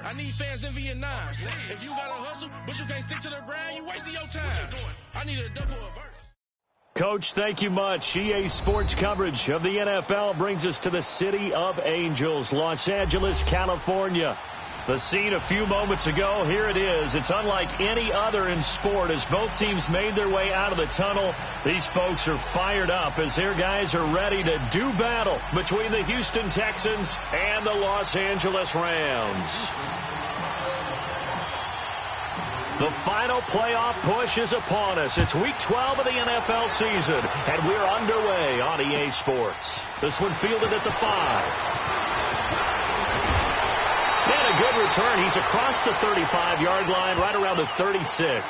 I need fans in Vietnam. If you got to hustle, but you can't stick to the grind, you wasting your time. I need a double alert. Coach, thank you much. EA Sports coverage of the NFL brings us to the City of Angels, Los Angeles, California. The scene a few moments ago, here it is. It's unlike any other in sport as both teams made their way out of the tunnel. These folks are fired up as their guys are ready to do battle between the Houston Texans and the Los Angeles Rams. The final playoff push is upon us. It's Week 12 of the NFL season, and we're underway on EA Sports. This one fielded at the 5. And a good return. He's across the 35-yard line, right around the 36.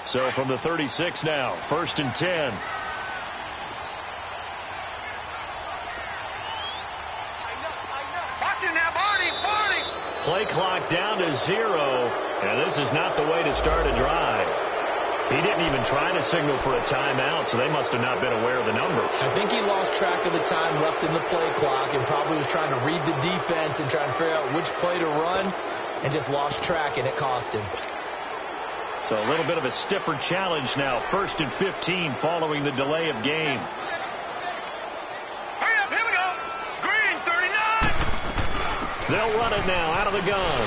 So from the 36 now, 1st and 10. Play clock down to 0, and this is not the way to start a drive. He didn't even try to signal for a timeout, so they must have not been aware of the numbers. I think he lost track of the time left in the play clock and probably was trying to read the defense and trying to figure out which play to run and just lost track, and it cost him. So a little bit of a stiffer challenge now. 1st and 15 following the delay of game. Hurry up, here we go. Green, 39. They'll run it now out of the gun.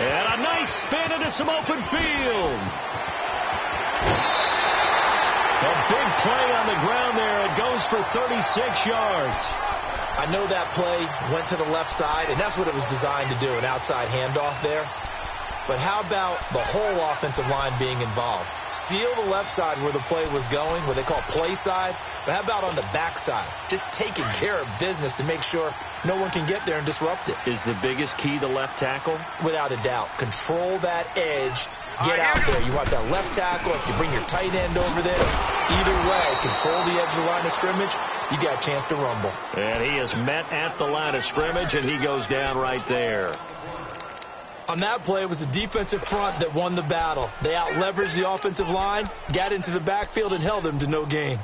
And a nice spin into some open field. A big play on the ground there. It goes for 36 yards. I know that play went to the left side, and that's what it was designed to do, an outside handoff there. But how about the whole offensive line being involved? Seal the left side where the play was going, what they call play side. But how about on the back side? Just taking care of business to make sure no one can get there and disrupt it. Is the biggest key the left tackle? Without a doubt. Control that edge. Get out there. You want that left tackle. If you bring your tight end over there, either way, control the edge of the line of scrimmage, you got a chance to rumble. And he is met at the line of scrimmage, and he goes down right there. On that play, it was the defensive front that won the battle. They out-leveraged the offensive line, got into the backfield, and held them to no gain.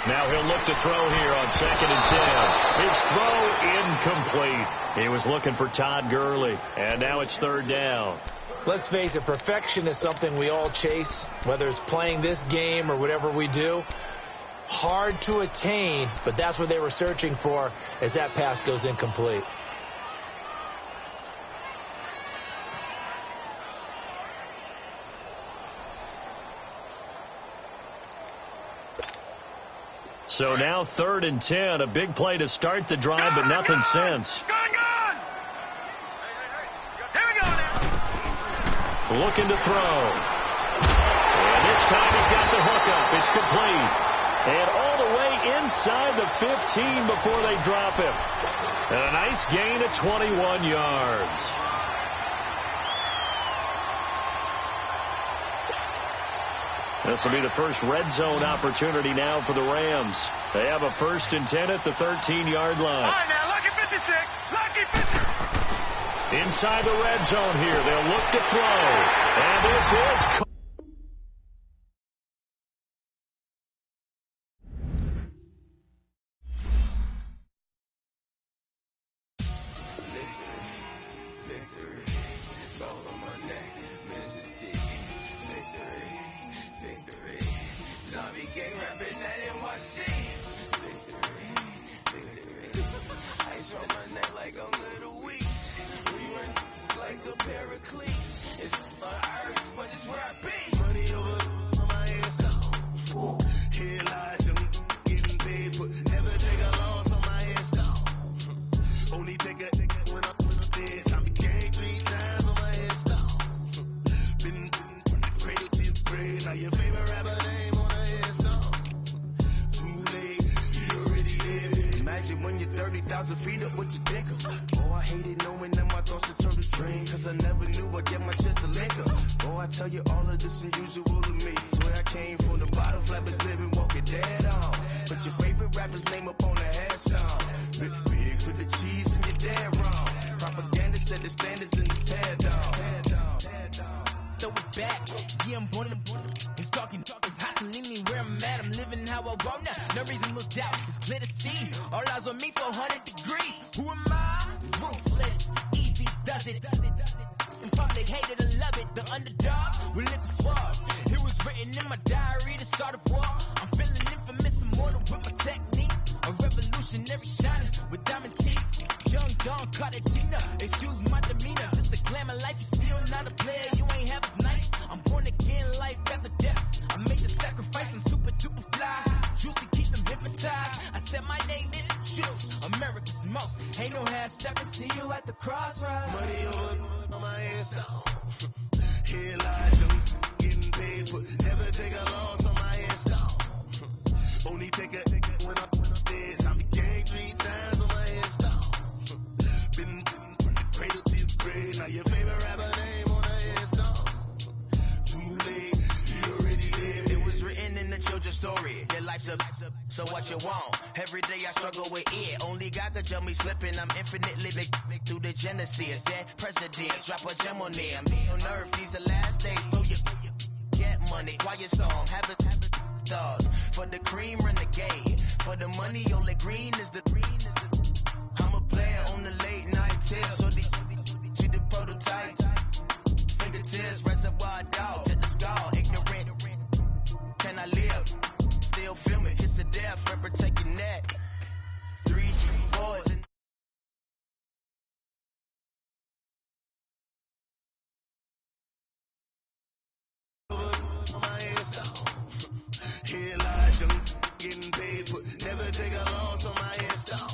Now he'll look to throw here on 2nd and 10. His throw incomplete. He was looking for Todd Gurley, and now it's 3rd down. Let's face it, perfection is something we all chase, whether it's playing this game or whatever we do. Hard to attain, but that's what they were searching for as that pass goes incomplete. So now 3rd and 10, a big play to start the drive, but nothing since. Looking to throw. And this time he's got the hookup. It's complete. And all the way inside the 15 before they drop him. And a nice gain of 21 yards. This will be the first red zone opportunity now for the Rams. They have a 1st and 10 at the 13-yard line. All right, now, lucky 56. Lucky 56. Inside the red zone here. They'll look to throw. And this is... Paraclete. It's on earth, but it's where I 10,000 feet up, what you think of? Oh, I hated knowing that my thoughts would turn to dream, cause I never knew I'd get my chance to link up. Oh, I tell you all of this unusual to me. Swear I came from the bottom, flappers living, walking dead on. Put your favorite rapper's name up on the headstone. Big for the cheese and you're dead wrong. Propaganda set the standards in the tear down. Throw it back, yeah, I'm born to it's talking, it's hustling me where I'm at. I'm living how I want now. No reasonable doubt, it's clear to see. All eyes on me for 100 degrees. Who am I? Ruthless, easy does it. In public, hate it and love it. The underdog with liquor swabs. It was written in my diary to start a war. I'm feeling infamous, immortal with my technique. A revolutionary shining with diamond teeth. Young Don Cartagena, excuse my demeanor. This the glamour life, you still not a player. You ain't half as nice. I'm born again, life after death. I made the sacrifice and super duper fly. Juicy, keep them hypnotized. I said my name is Juice, America's most. Ain't no half stepping, see you at the crossroads. Money on my ass down. Here lies them getting paid for. Never take a loss on my ass down. Only take a when I'm dead. I be gang 3 times on my ass down. Been from the cradle to the grave. Now your favorite rapper name on the ass down. Too late, you already dead. It was written in the children's story. Your life's up, so what you want? Every day I struggle with it. Only God could tell me slipping. I'm infinitely big through the genesis. Dead presidents, drop a gem on there. Me on earth, these the last days. Throw your get money, quiet song, have it dogs. For the cream, renegade. For the money, only green is the I'm a player on the late night tip. So these see the prototypes. Fingertips, reservoir dog to the skull. Ignorant, can I live? Still film it, kiss to death, forever take your neck. 3 boys and here lies young, getting paid for. Never take a loss on my ass down.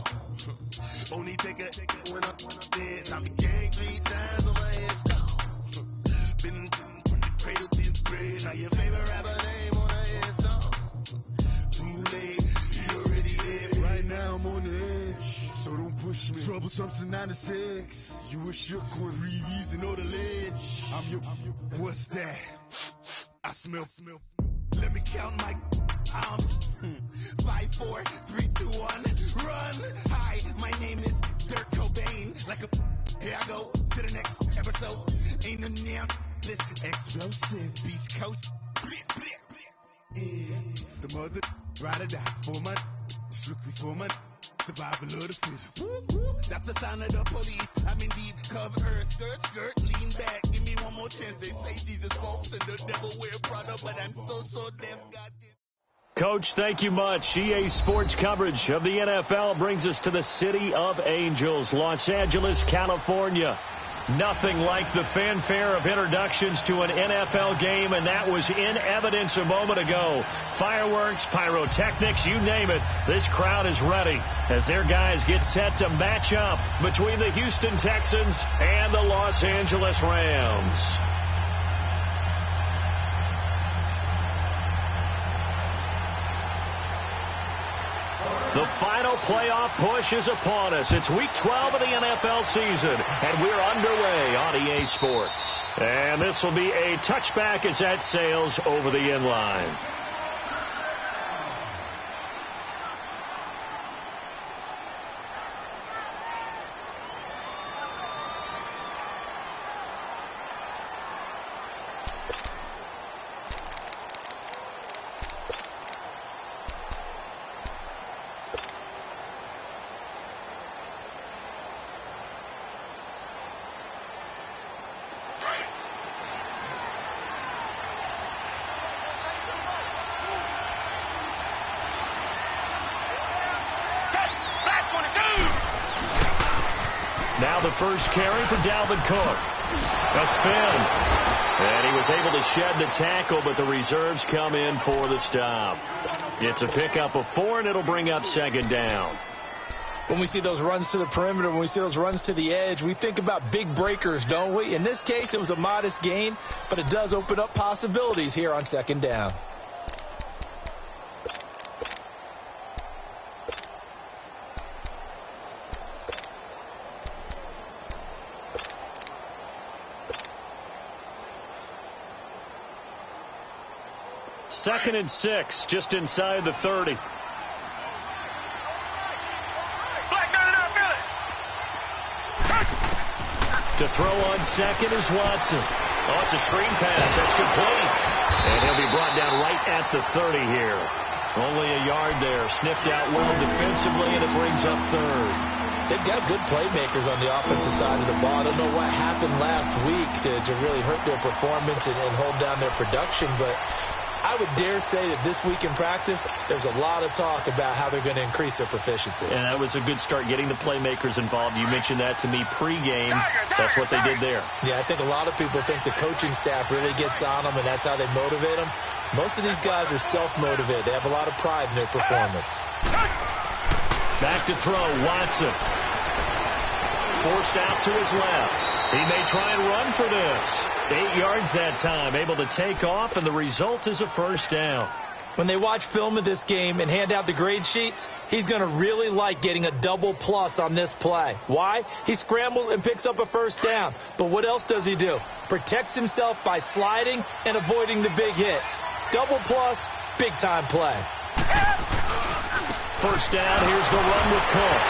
Only take a when I'm dead. I be gang 3 times on my ass down. Been from the cradle to the grave. Now your favorite rapper name on the ass down. Too late, you already dead. Right now I'm on the edge, so don't push me. Troublesome since 96. You were shook when Reeves and all the ledge. I'm your, what's that? I smell. Let me count my 5, 4, 3, 2, 1, run. Hi, my name is Dirk Cobain. Like a here I go to the next episode. Ain't no damn this explosive Beast Coast. Yeah. The mother ride or die for my strictly for my survival of the fittest. That's the sound of the police. I'm in these cover skirt, lean back. Give me one more chance. They say Jesus folks and the devil wear Prada, but I'm so damn goddamn. Coach, thank you much. EA Sports coverage of the NFL brings us to the City of Angels, Los Angeles, California. Nothing like the fanfare of introductions to an NFL game, and that was in evidence a moment ago. Fireworks, pyrotechnics, you name it. This crowd is ready as their guys get set to match up between the Houston Texans and the Los Angeles Rams. The final playoff push is upon us. It's week 12 of the NFL season, and we're underway on EA Sports. And this will be a touchback as that sails over the end line. Now the first carry for Dalvin Cook. A spin. And he was able to shed the tackle, but the reserves come in for the stop. It's a pickup of 4, and it'll bring up second down. When we see those runs to the perimeter, when we see those runs to the edge, we think about big breakers, don't we? In this case, it was a modest gain, but it does open up possibilities here on second down. 2nd and 6, just inside the 30. To throw on second is Watson. Oh, it's a screen pass. That's complete. And he'll be brought down right at the 30 here. Only a yard there. Sniffed out well defensively, and it brings up third. They've got good playmakers on the offensive side of the ball. I don't know what happened last week to really hurt their performance and hold down their production, but I would dare say that this week in practice, there's a lot of talk about how they're going to increase their proficiency. And that was a good start, getting the playmakers involved. You mentioned that to me pregame. That's what they did there. Yeah, I think a lot of people think the coaching staff really gets on them, and that's how they motivate them. Most of these guys are self-motivated. They have a lot of pride in their performance. Back to throw, Watson. Forced out to his left. He may try and run for this. 8 yards that time, able to take off, and the result is a first down. When they watch film of this game and hand out the grade sheets, he's going to really like getting a double plus on this play. Why? He scrambles and picks up a first down. But what else does he do? Protects himself by sliding and avoiding the big hit. Double plus, big-time play. First down, here's the run with Cook.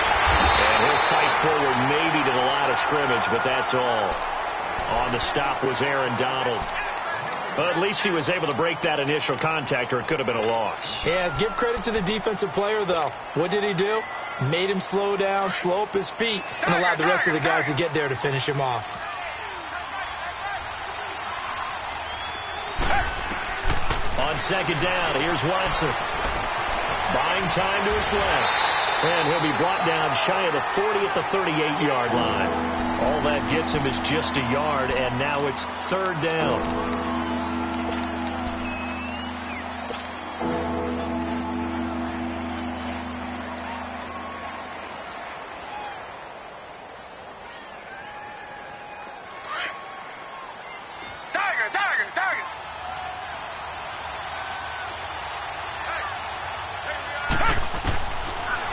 And he'll fight forward maybe to the line of scrimmage, but that's all. On the stop was Aaron Donald. Well, at least he was able to break that initial contact, or it could have been a loss. Yeah, give credit to the defensive player, though. What did he do? Made him slow down, slow up his feet, and allowed the rest of the guys to get there to finish him off. On second down, here's Watson. Buying time to his left. And he'll be brought down shy of the 40 at the 38-yard line. All that gets him is just a yard, and now it's third down.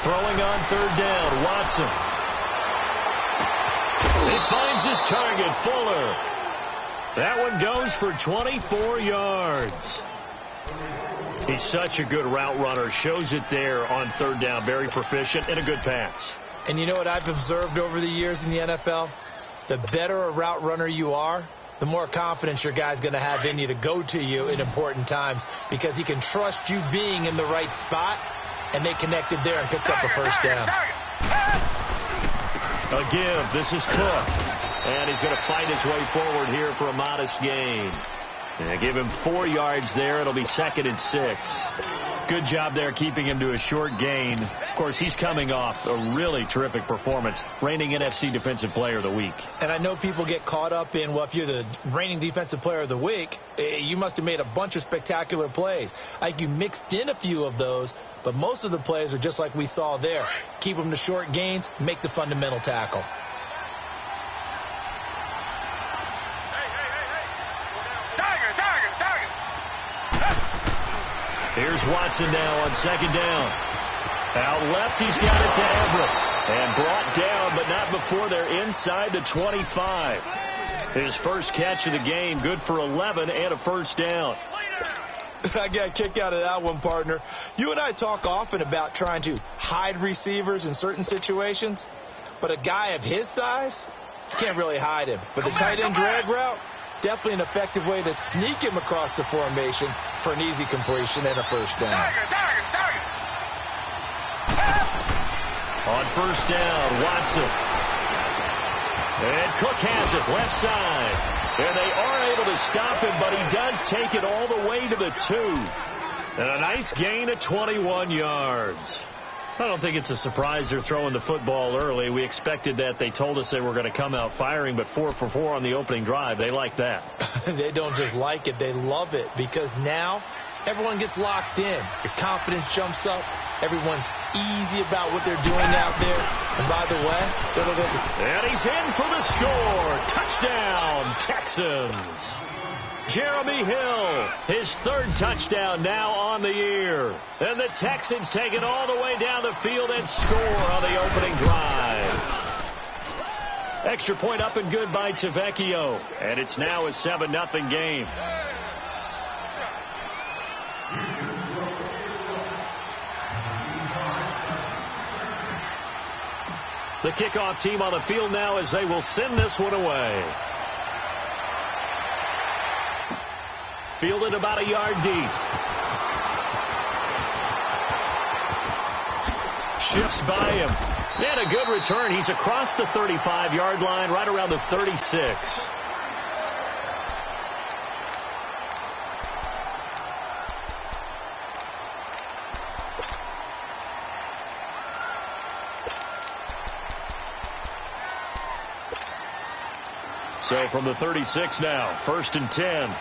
Throwing on third down, Watson. He finds his target, Fuller. That one goes for 24 yards. He's such a good route runner. Shows it there on third down. Very proficient and a good pass. And you know what I've observed over the years in the NFL? The better a route runner you are, the more confidence your guy's going to have in you to go to you in important times, because he can trust you being in the right spot. And they connected there and picked up the first down. A give. This is Cook. And he's going to fight his way forward here for a modest gain. And give him 4 yards there. It'll be 2nd and 6. Good job there keeping him to a short gain. Of course, he's coming off a really terrific performance. Reigning NFC Defensive Player of the Week. And I know people get caught up in, well, if you're the reigning Defensive Player of the Week, you must have made a bunch of spectacular plays. Like, you mixed in a few of those, but most of the plays are just like we saw there. Keep them to short gains, make the fundamental tackle. Here's Watson now on second down. Out left, he's got it to Everett. And brought down, but not before they're inside the 25. His first catch of the game, good for 11 and a first down. I got a kick out of that one, partner. You and I talk often about trying to hide receivers in certain situations, but a guy of his size, you can't really hide him. But the tight end drag route, definitely an effective way to sneak him across the formation for an easy completion and a first down. On first down, Watson. And Cook has it, left side. And they are able to stop him, but he does take it all the way to the 2. And a nice gain of 21 yards. I don't think it's a surprise they're throwing the football early. We expected that. They told us they were going to come out firing, but 4 for 4 on the opening drive. They like that. They don't just like it. They love it, because now everyone gets locked in. Your confidence jumps up. Everyone's easy about what they're doing out there. And by the way, and he's in for the score. Touchdown, Texans. Jeremy Hill, his 3rd touchdown now on the year. And the Texans take it all the way down the field and score on the opening drive. Extra point up and good by Tavecchio. And it's now a 7-0 game. The kickoff team on the field now as they will send this one away. Fielded about a yard deep. Shifts by him. And a good return. He's across the 35-yard line, right around the 36. So from the 36 now, 1st and 10.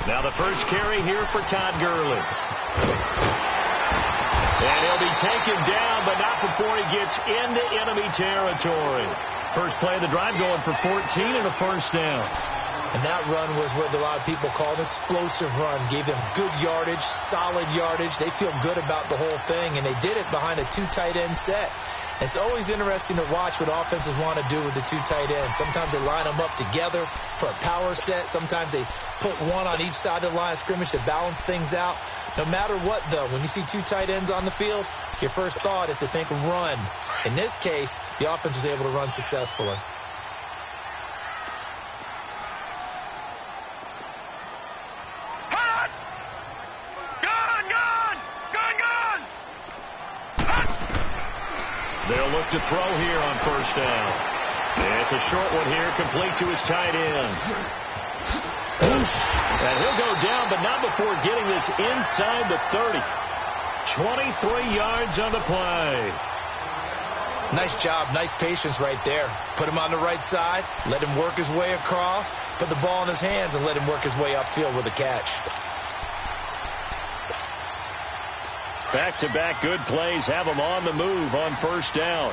Now the first carry here for Todd Gurley. And he'll be taken down, but not before he gets into enemy territory. First play of the drive going for 14 and a first down. And that run was what a lot of people call an explosive run. Gave them good yardage, solid yardage. They feel good about the whole thing, and they did it behind a 2 tight end set. It's always interesting to watch what offenses want to do with the 2 tight ends. Sometimes they line them up together for a power set. Sometimes they put one on each side of the line of scrimmage to balance things out. No matter what, though, when you see 2 tight ends on the field, your first thought is to think run. In this case, the offense was able to run successfully. They'll look to throw here on first down. It's a short one here, complete to his tight end. And he'll go down, but not before getting this inside the 30. 23 yards on the play. Nice job, nice patience right there. Put him on the right side, let him work his way across, put the ball in his hands, and let him work his way upfield with a catch. Back-to-back good plays have him on the move on first down.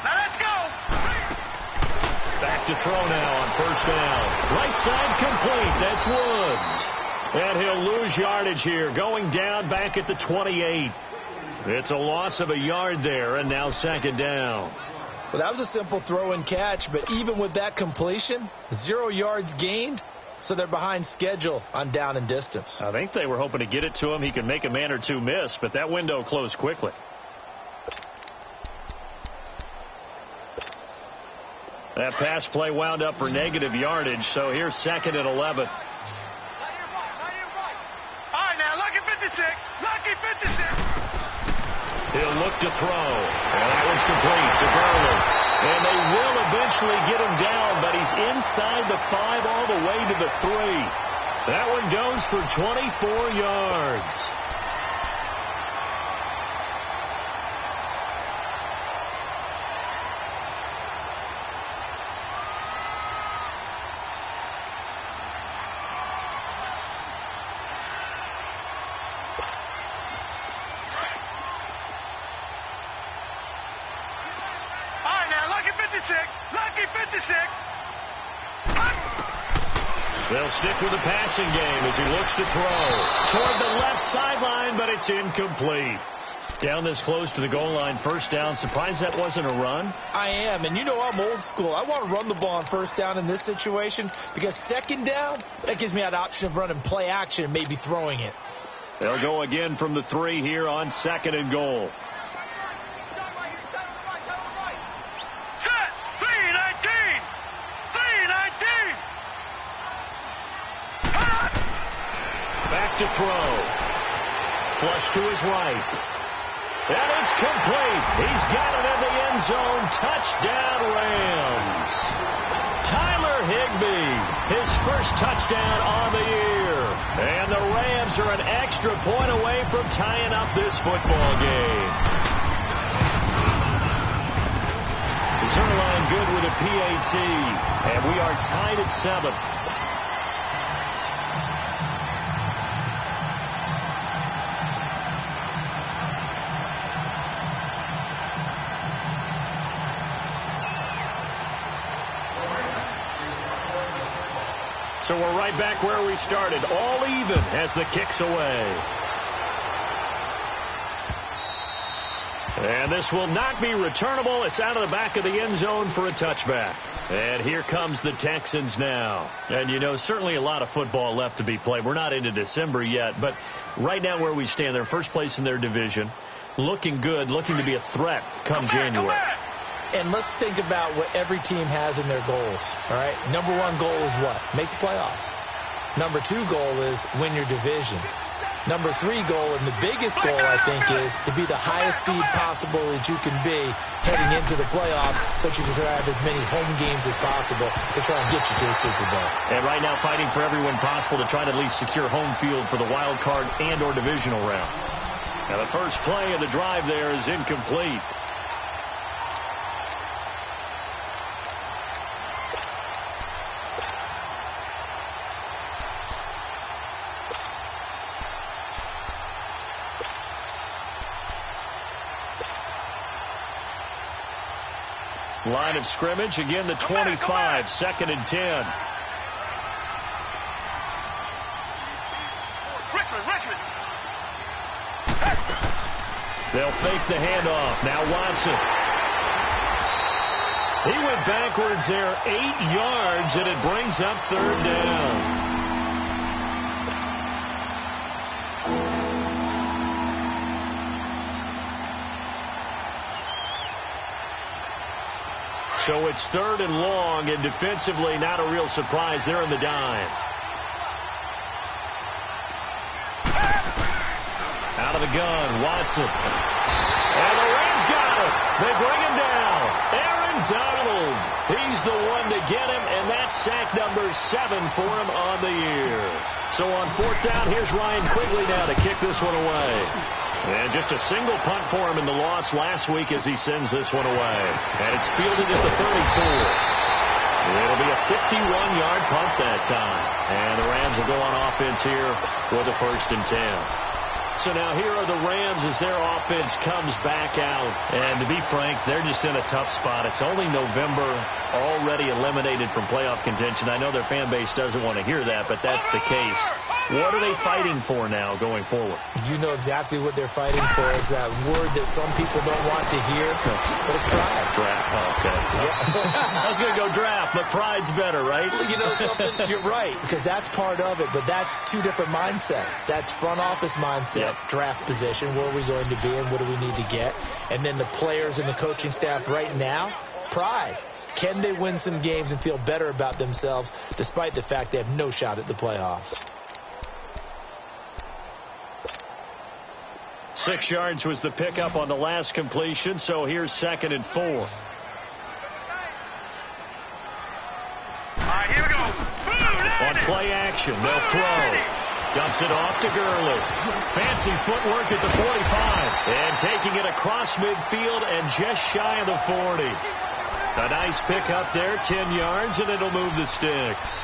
Now let's go. Back to throw now on first down. Right side complete. That's Woods. And he'll lose yardage here, going down back at the 28. It's a loss of a yard there, and now 2nd down. Well, that was a simple throw and catch, but even with that completion, 0 yards gained. So they're behind schedule on down and distance. I think they were hoping to get it to him. He could make a man or two miss, but that window closed quickly. That pass play wound up for negative yardage, so here's 2nd and 11. All right, now, lucky 56. Lucky 56. He'll look to throw, and that one's complete to Gurley. And they will eventually get him down, but he's inside the 5 all the way to the 3. That one goes for 24 yards. They'll stick with the passing game as he looks to throw toward the left sideline, but it's incomplete. Down this close to the goal line, first down. Surprised that wasn't a run? I am, and you know I'm old school. I want to run the ball on first down in this situation because 2nd down, that gives me that option of running play action and maybe throwing it. They'll go again from the 3 here on 2nd and goal. Back to throw. Flush to his right. And it's complete. He's got it in the end zone. Touchdown, Rams. Tyler Higbee, his first touchdown on the year. And the Rams are an extra point away from tying up this football game. Zerline good with a PAT. And we are tied at 7. So we're right back where we started, all even as the kick's away. And this will not be returnable. It's out of the back of the end zone for a touchback. And here comes the Texans now. And, you know, certainly a lot of football left to be played. We're not into December yet, but right now where we stand, they're first place in their division, looking good, looking to be a threat come January. And let's think about what every team has in their goals, all right? Number one goal is what? Make the playoffs. Number two goal is win your division. Number three goal, and the biggest goal, I think, is to be the highest seed possible that you can be heading into the playoffs so that you can have as many home games as possible to try and get you to the Super Bowl. And right now fighting for everyone possible to try to at least secure home field for the wild card and or divisional round. Now the first play of the drive there is incomplete. Line of scrimmage, again the 25, 2nd and 10. Richmond. They'll fake the handoff. Now Watson. He went backwards there 8 yards, and it brings up 3rd down. So it's 3rd and long, and defensively not a real surprise. They're in the dime. Out of the gun, Watson. And the Rams got him. They bring him down. Aaron Donald. He's the one to get him, and that's sack number 7 for him on the year. So on 4th down, here's Ryan Quigley now to kick this one away. And just a single punt for him in the loss last week as he sends this one away. And it's fielded at the 34. It'll be a 51-yard punt that time. And the Rams will go on offense here with a 1st and 10. So now here are the Rams as their offense comes back out. And to be frank, they're just in a tough spot. It's only November, already eliminated from playoff contention. I know their fan base doesn't want to hear that, but that's the case. What are they fighting for now going forward? You know exactly what they're fighting for. Is that word that some people don't want to hear, but it's pride. Draft. Oh, okay. Yeah. I was going to go draft, but pride's better, right? You know something? You're right, because that's part of it, but that's two different mindsets. That's front office mindset, draft position, where are we going to be and what do we need to get? And then the players and the coaching staff right now, pride. Can they win some games and feel better about themselves despite the fact they have no shot at the playoffs? 6 yards was the pickup on the last completion, so here's 2nd and 4. All right, here we go. On play action, they'll throw. Dumps it off to Gurley. Fancy footwork at the 45. And taking it across midfield and just shy of the 40. A nice pickup there, 10 yards, and it'll move the sticks.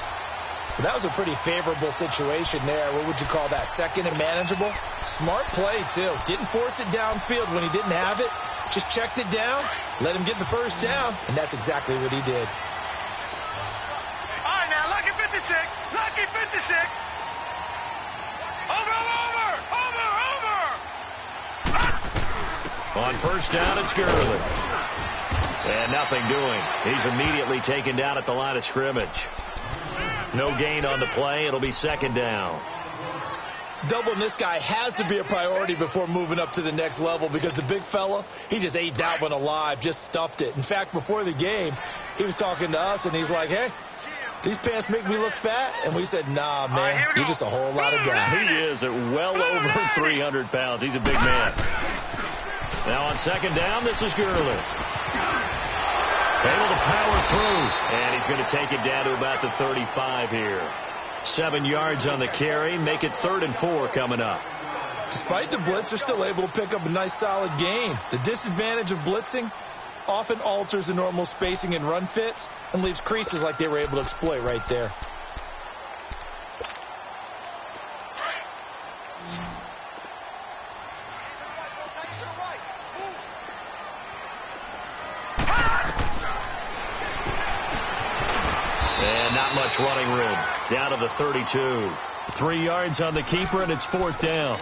That was a pretty favorable situation there. What would you call that? 2nd and manageable? Smart play, too. Didn't force it downfield when he didn't have it. Just checked it down, let him get the 1st down, and that's exactly what he did. All right, now, lucky 56. Lucky 56. Over. On 1st down, it's Gurley. And nothing doing. He's immediately taken down at the line of scrimmage. No gain on the play. It'll be 2nd down. Doubling this guy has to be a priority before moving up to the next level because the big fella, he just ate that one alive, just stuffed it. In fact, before the game, he was talking to us, and he's like, hey, these pants make me look fat. And we said, nah, man, you're just a whole lot of guy. He is at well over 300 pounds. He's a big man. Now on 2nd down, this is Gurley. Able to power through, and he's going to take it down to about the 35 here. 7 yards on the carry, make it 3rd and 4 coming up. Despite the blitz, they're still able to pick up a nice solid gain. The disadvantage of blitzing often alters the normal spacing and run fits and leaves creases like they were able to exploit right there. And not much running room. Down to the 32. 3 yards on the keeper, and it's 4th down.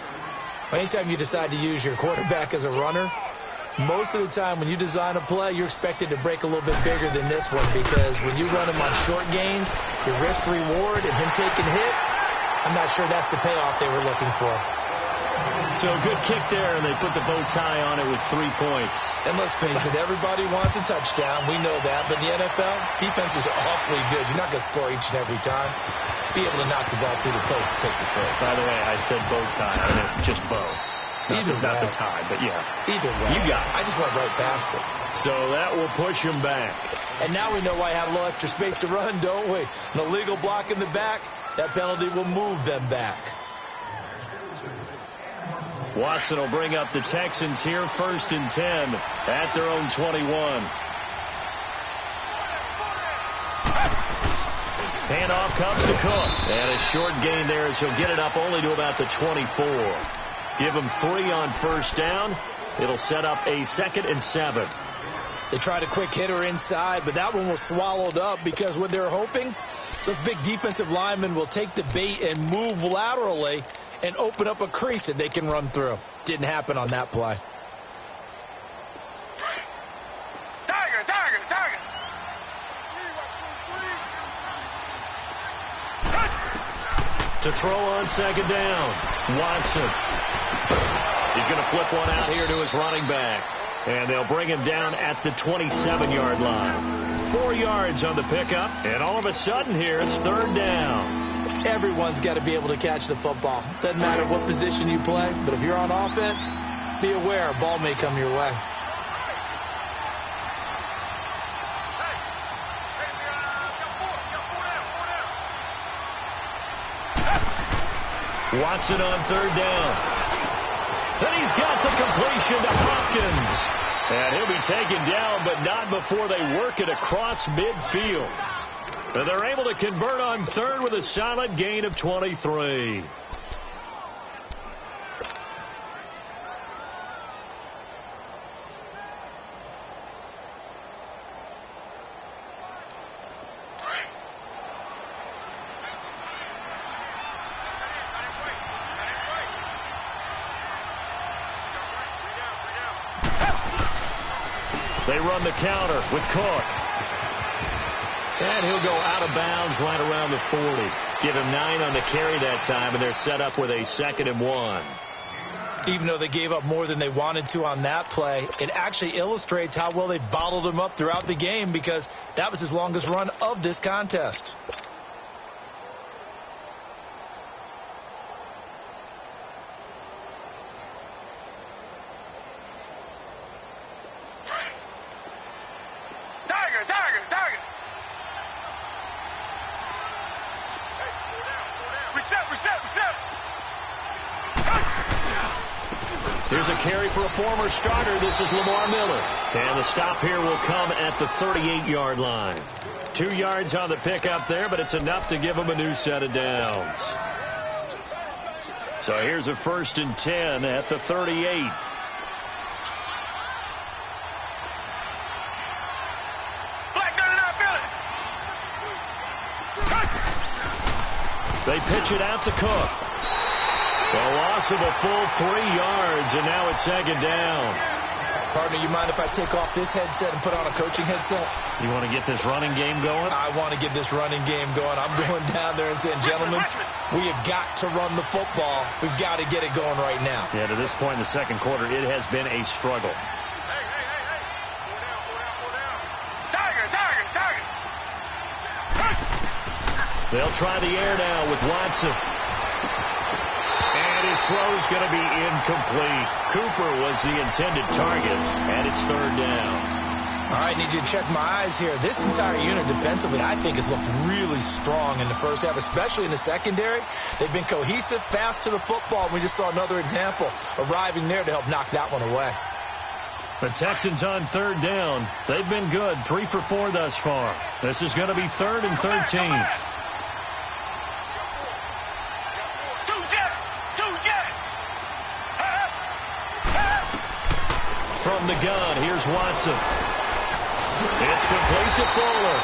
Anytime you decide to use your quarterback as a runner, Most of the time when you design a play, you're expected to break a little bit bigger than this one because when you run him on short gains, your risk-reward and him taking hits, I'm not sure that's the payoff they were looking for. So good kick there, and they put the bow tie on it with 3 points. And let's face it, everybody wants a touchdown. We know that. But in the NFL, defenses are awfully good. You're not going to score each and every time. Be able to knock the ball through the post and take the turn. By the way, I said bow tie. I meant just bow. Not the tie, but yeah. Either way. You got it. I just went right past it. So that will push him back. And now we know why I have a little extra space to run, don't we? An illegal block in the back, that penalty will move them back. Watson will bring up the Texans here, 1st and 10 at their own 21. Handoff comes to Cook. And a short gain there as he'll get it up only to about the 24. Give him 3 on 1st down. It'll set up a 2nd and 7. They tried a quick hitter inside, but that one was swallowed up because what they're hoping, those big defensive linemen will take the bait and move laterally and open up a crease that they can run through. Didn't happen on that play. Tiger, tiger, tiger. To throw on 2nd down, Watson. He's going to flip one out here to his running back. And they'll bring him down at the 27-yard line. 4 yards on the pickup, and all of a sudden here it's 3rd down. Everyone's got to be able to catch the football. Doesn't matter what position you play, but if you're on offense, be aware a ball may come your way. Watson on 3rd down. Then he's got the completion to Hopkins. And he'll be taken down, but not before they work it across midfield. And they're able to convert on 3rd with a solid gain of 23. They run the counter with Cook. And he'll go out of bounds right around the 40. Give him 9 on the carry that time, and they're set up with a 2nd and 1. Even though they gave up more than they wanted to on that play, it actually illustrates how well they bottled him up throughout the game because that was his longest run of this contest. Here's a carry for a former starter. This is Lamar Miller. And the stop here will come at the 38-yard line. 2 yards on the pickup there, but it's enough to give him a new set of downs. So here's a 1st and 10 at the 38. They pitch it out to Cook. A loss of a full 3 yards, and now it's 2nd down. Partner, you mind if I take off this headset and put on a coaching headset? You want to get this running game going? I want to get this running game going. I'm going down there and saying, gentlemen, we have got to run the football. We've got to get it going right now. Yeah, to this point in the 2nd quarter, it has been a struggle. They'll try the air now with Watson. And his throw's going to be incomplete. Cooper was the intended target, and it's 3rd down. All right, need you to check my eyes here. This entire unit defensively, I think, has looked really strong in the first half, especially in the secondary. They've been cohesive, fast to the football. We just saw another example arriving there to help knock that one away. The Texans on 3rd down. They've been good, 3 for 4 thus far. This is going to be 3rd and 13. From the gun, here's Watson. It's complete to Fuller.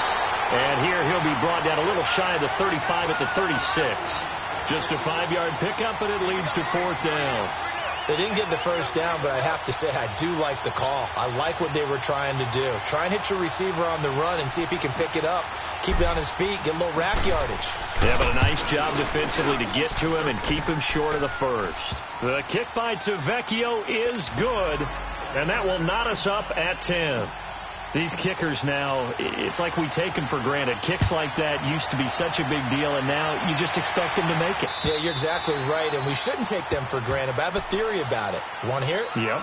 And here he'll be brought down a little shy of the 35 at the 36. Just a 5-yard pickup, and it leads to 4th down. They didn't get the first down, but I have to say I do like the call. I like what they were trying to do. Try and hit your receiver on the run and see if he can pick it up, keep it on his feet, get a little rack yardage. Yeah, but a nice job defensively to get to him and keep him short of the first. The kick by Tavecchio is good, and that will knot us up at 10. These kickers now, it's like we take them for granted. Kicks like that used to be such a big deal, and now you just expect them to make it. Yeah, you're exactly right, and we shouldn't take them for granted, but I have a theory about it. You want to hear it? Yep.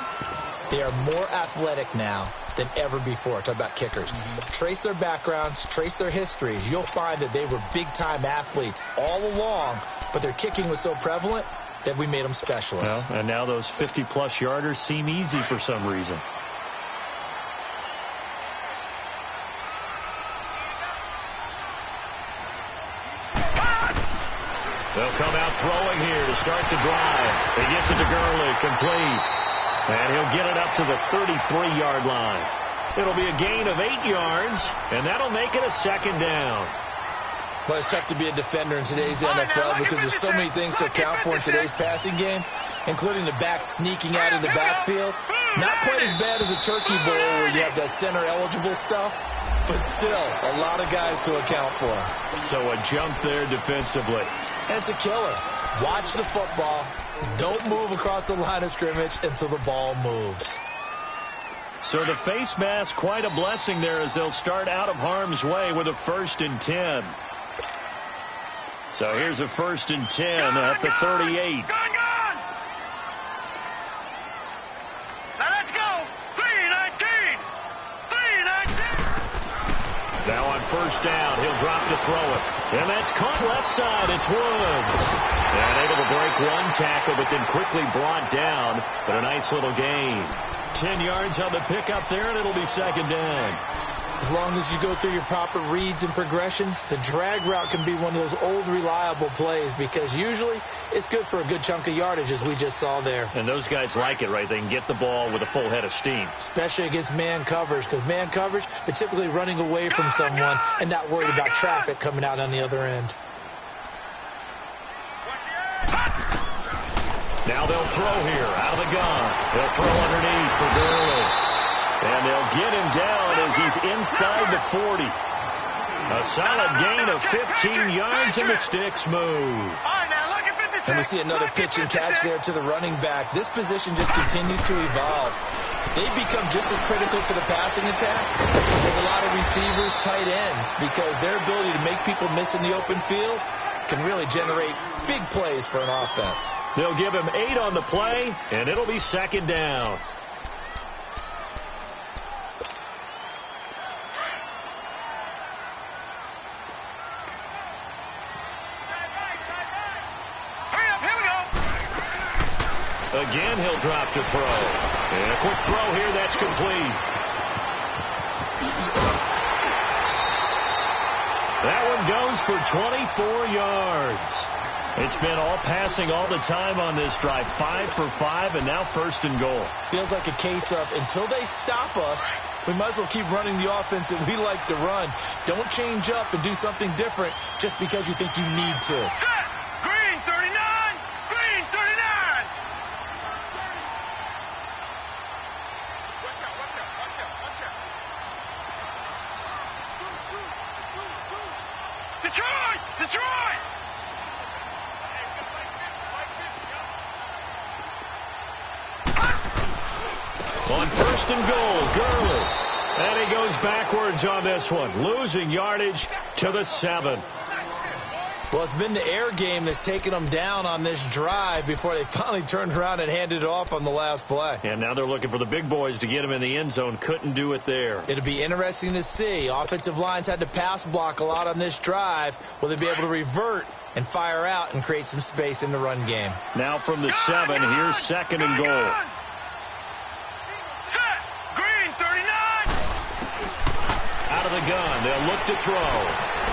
They are more athletic now than ever before. Talk about kickers. Trace their backgrounds, trace their histories. You'll find that they were big-time athletes all along, but their kicking was so prevalent that we made them specialists. Well, and now those 50-plus yarders seem easy for some reason. They'll come out throwing here to start the drive. He gets it to Gurley, complete. And he'll get it up to the 33-yard line. It'll be a gain of 8 yards, and that'll make it a second down. Well, it's tough to be a defender in today's NFL because there's so many things to account for in today's passing game, including the back sneaking out of the backfield. Not quite as bad as a turkey bowl where you have that center-eligible stuff, but still a lot of guys to account for. So a jump there defensively. And it's a killer. Watch the football. Don't move across the line of scrimmage until the ball moves. So the face mask, quite a blessing there as they'll start out of harm's way with a 1st and 10. So here's a 1st and 10 at the 38. Gone! Now let's go! 3-19! 3-19! Now on 1st down, he'll drop to throw it. And that's caught left side. It's Woods. And able to break one tackle, but then quickly brought down. But a nice little gain. 10 yards on the pickup there, and it'll be 2nd down. As long as you go through your proper reads and progressions, the drag route can be one of those old reliable plays because usually it's good for a good chunk of yardage as we just saw there. And those guys like it, right? They can get the ball with a full head of steam. Especially against man covers because man coverage, they're typically running away from someone and not worried about traffic coming out on the other end. Now they'll throw here out of the gun. They'll throw underneath for Gurley. And they'll get him down as he's inside the 40. A solid gain of 15 yards and the sticks move. And we see another pitch and catch there to the running back. This position just continues to evolve. They become just as critical to the passing attack as a lot of receivers, tight ends, because their ability to make people miss in the open field can really generate big plays for an offense. They'll give him 8 on the play, and it'll be 2nd down. Again, he'll drop to throw. And a quick throw here, that's complete. That one goes for 24 yards. It's been all passing all the time on this drive. 5 for 5, and now 1st and goal. Feels like a case of until they stop us, we might as well keep running the offense that we like to run. Don't change up and do something different just because you think you need to. Set! Green 39! Green 39! Watch out, watch out, watch out, watch out. Detroit! Detroit! On 1st and goal, Gurley. And he goes backwards on this one, losing yardage to the 7. Well, it's been the air game that's taken them down on this drive before they finally turned around and handed it off on the last play. And now they're looking for the big boys to get him in the end zone. Couldn't do it there. It'll be interesting to see. Offensive lines had to pass block a lot on this drive. Will they be able to revert and fire out and create some space in the run game? Now from the 7, here's 2nd and goal. Set! Green 39! Out of the gun, they'll look to throw.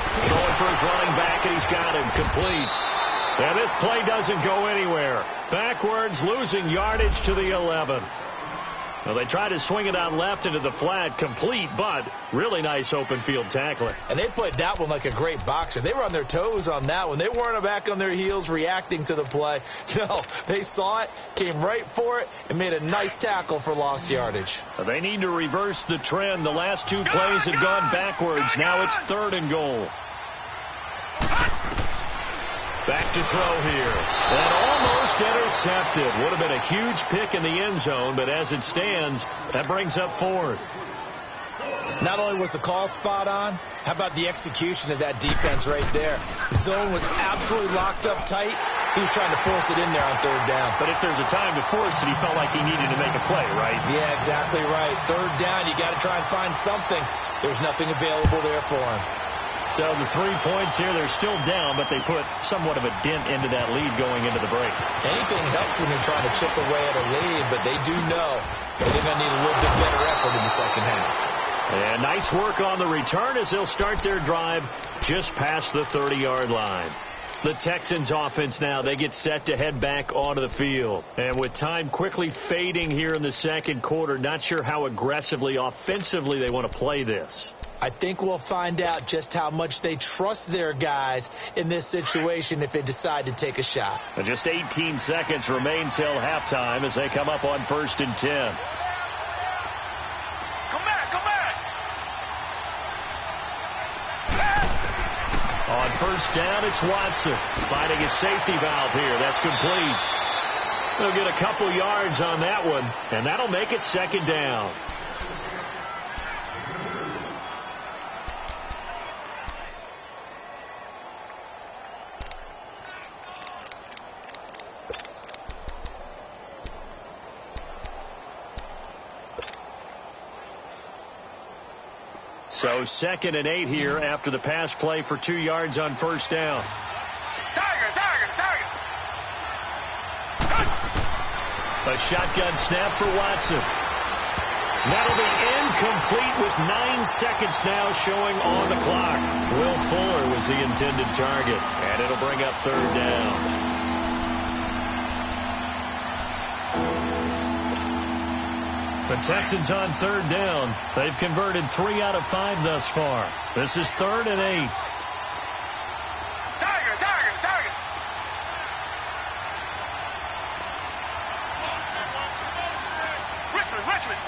Throwing for his running back, and he's got him complete. And this play doesn't go anywhere. Backwards, losing yardage to the 11. Well, they tried to swing it out left into the flat, complete, but really nice open field tackling. And they played that one like a great boxer. They were on their toes on that one. They weren't back on their heels reacting to the play. No, they saw it, came right for it, and made a nice tackle for lost yardage. They need to reverse the trend. The last two plays had gone backwards. Now it's 3rd and goal. Back to throw here. And almost intercepted. Would have been a huge pick in the end zone, but as it stands, that brings up 4th. Not only was the call spot on, how about the execution of that defense right there? Zone was absolutely locked up tight. He was trying to force it in there on 3rd down. But if there's a time to force it, he felt like he needed to make a play, right? Yeah, exactly right. 3rd down, you got to try and find something. There's nothing available there for him. So the 3 points here, they're still down, but they put somewhat of a dent into that lead going into the break. Anything helps when you're trying to chip away at a lead, but they do know that they're going to need a little bit better effort in the second half. And nice work on the return as they'll start their drive just past the 30-yard line. The Texans offense now, they get set to head back onto the field. And with time quickly fading here in the second quarter, not sure how aggressively, offensively they want to play this. I think we'll find out just how much they trust their guys in this situation if they decide to take a shot. And just 18 seconds remain till halftime as they come up on 1st and 10. Come back, come back. On 1st down, it's Watson finding a safety valve here. That's complete. They'll get a couple yards on that one, and that'll make it 2nd down. So 2nd and 8 here after the pass play for 2 yards on 1st down. Tiger. A shotgun snap for Watson. That'll be incomplete with 9 seconds now showing on the clock. Will Fuller was the intended target, and it'll bring up 3rd down. The Texans on 3rd down. They've converted 3 out of 5 thus far. This is 3rd and 8. Tiger. Richmond.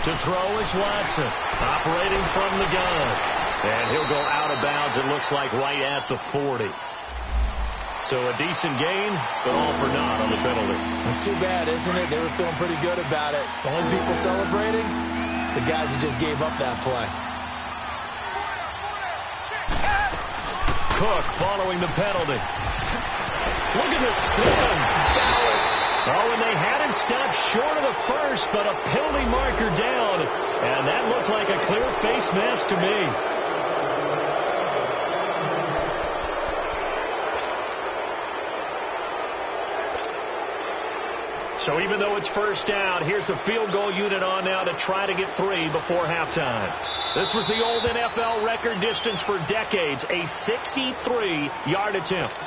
To throw is Watson, operating from the gun. And he'll go out of bounds, it looks like, right at the 40. So a decent gain, but all for naught on the penalty. It's too bad, isn't it? They were feeling pretty good about it. The only people celebrating, the guys who just gave up that play. Cook following the penalty. Look at the spin. Balance. Oh, and they had him stopped short of the first, but a penalty marker down. And that looked like a clear face mask to me. So even though it's 1st down, here's the field goal unit on now to try to get 3 before halftime. This was the old NFL record distance for decades, a 63-yard attempt.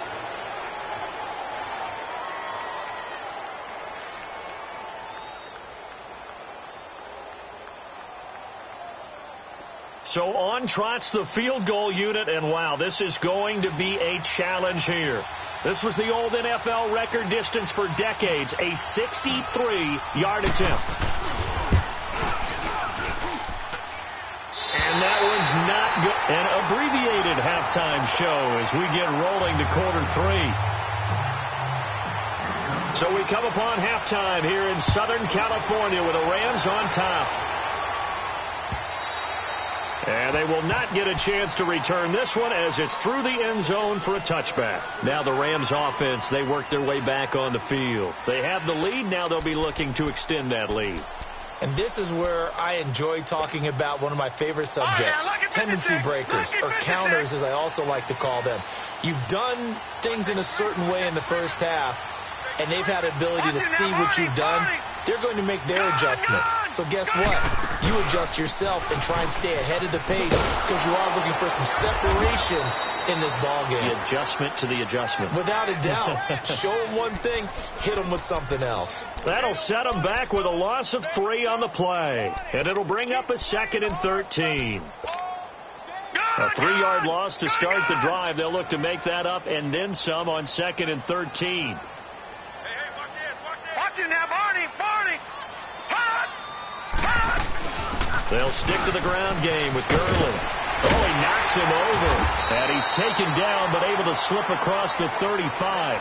So on trots the field goal unit, and wow, this is going to be a challenge here. This was the old NFL record distance for decades, a 63-yard attempt. And that one's not good. An abbreviated halftime show as we get rolling to quarter 3. So we come upon halftime here in Southern California with the Rams on top. And they will not get a chance to return this one as it's through the end zone for a touchback. Now the Rams offense, they work their way back on the field. They have the lead. Now they'll be looking to extend that lead. And this is where I enjoy talking about one of my favorite subjects, tendency breakers, or counters as I also like to call them. You've done things in a certain way in the first half, and they've had an ability to see what you've done. They're going to make their adjustments. So guess what? You adjust yourself and try and stay ahead of the pace because you are looking for some separation in this ball game. The adjustment to the adjustment. Without a doubt. Show them one thing, hit them with something else. That'll set them back with a loss of 3 on the play. And it'll bring up a 2nd and 13. A 3-yard loss to start the drive. They'll look to make that up and then some on 2nd and 13. Watch it now, Barney. They'll stick to the ground game with Gurley. Oh, he knocks him over. And he's taken down but able to slip across the 35.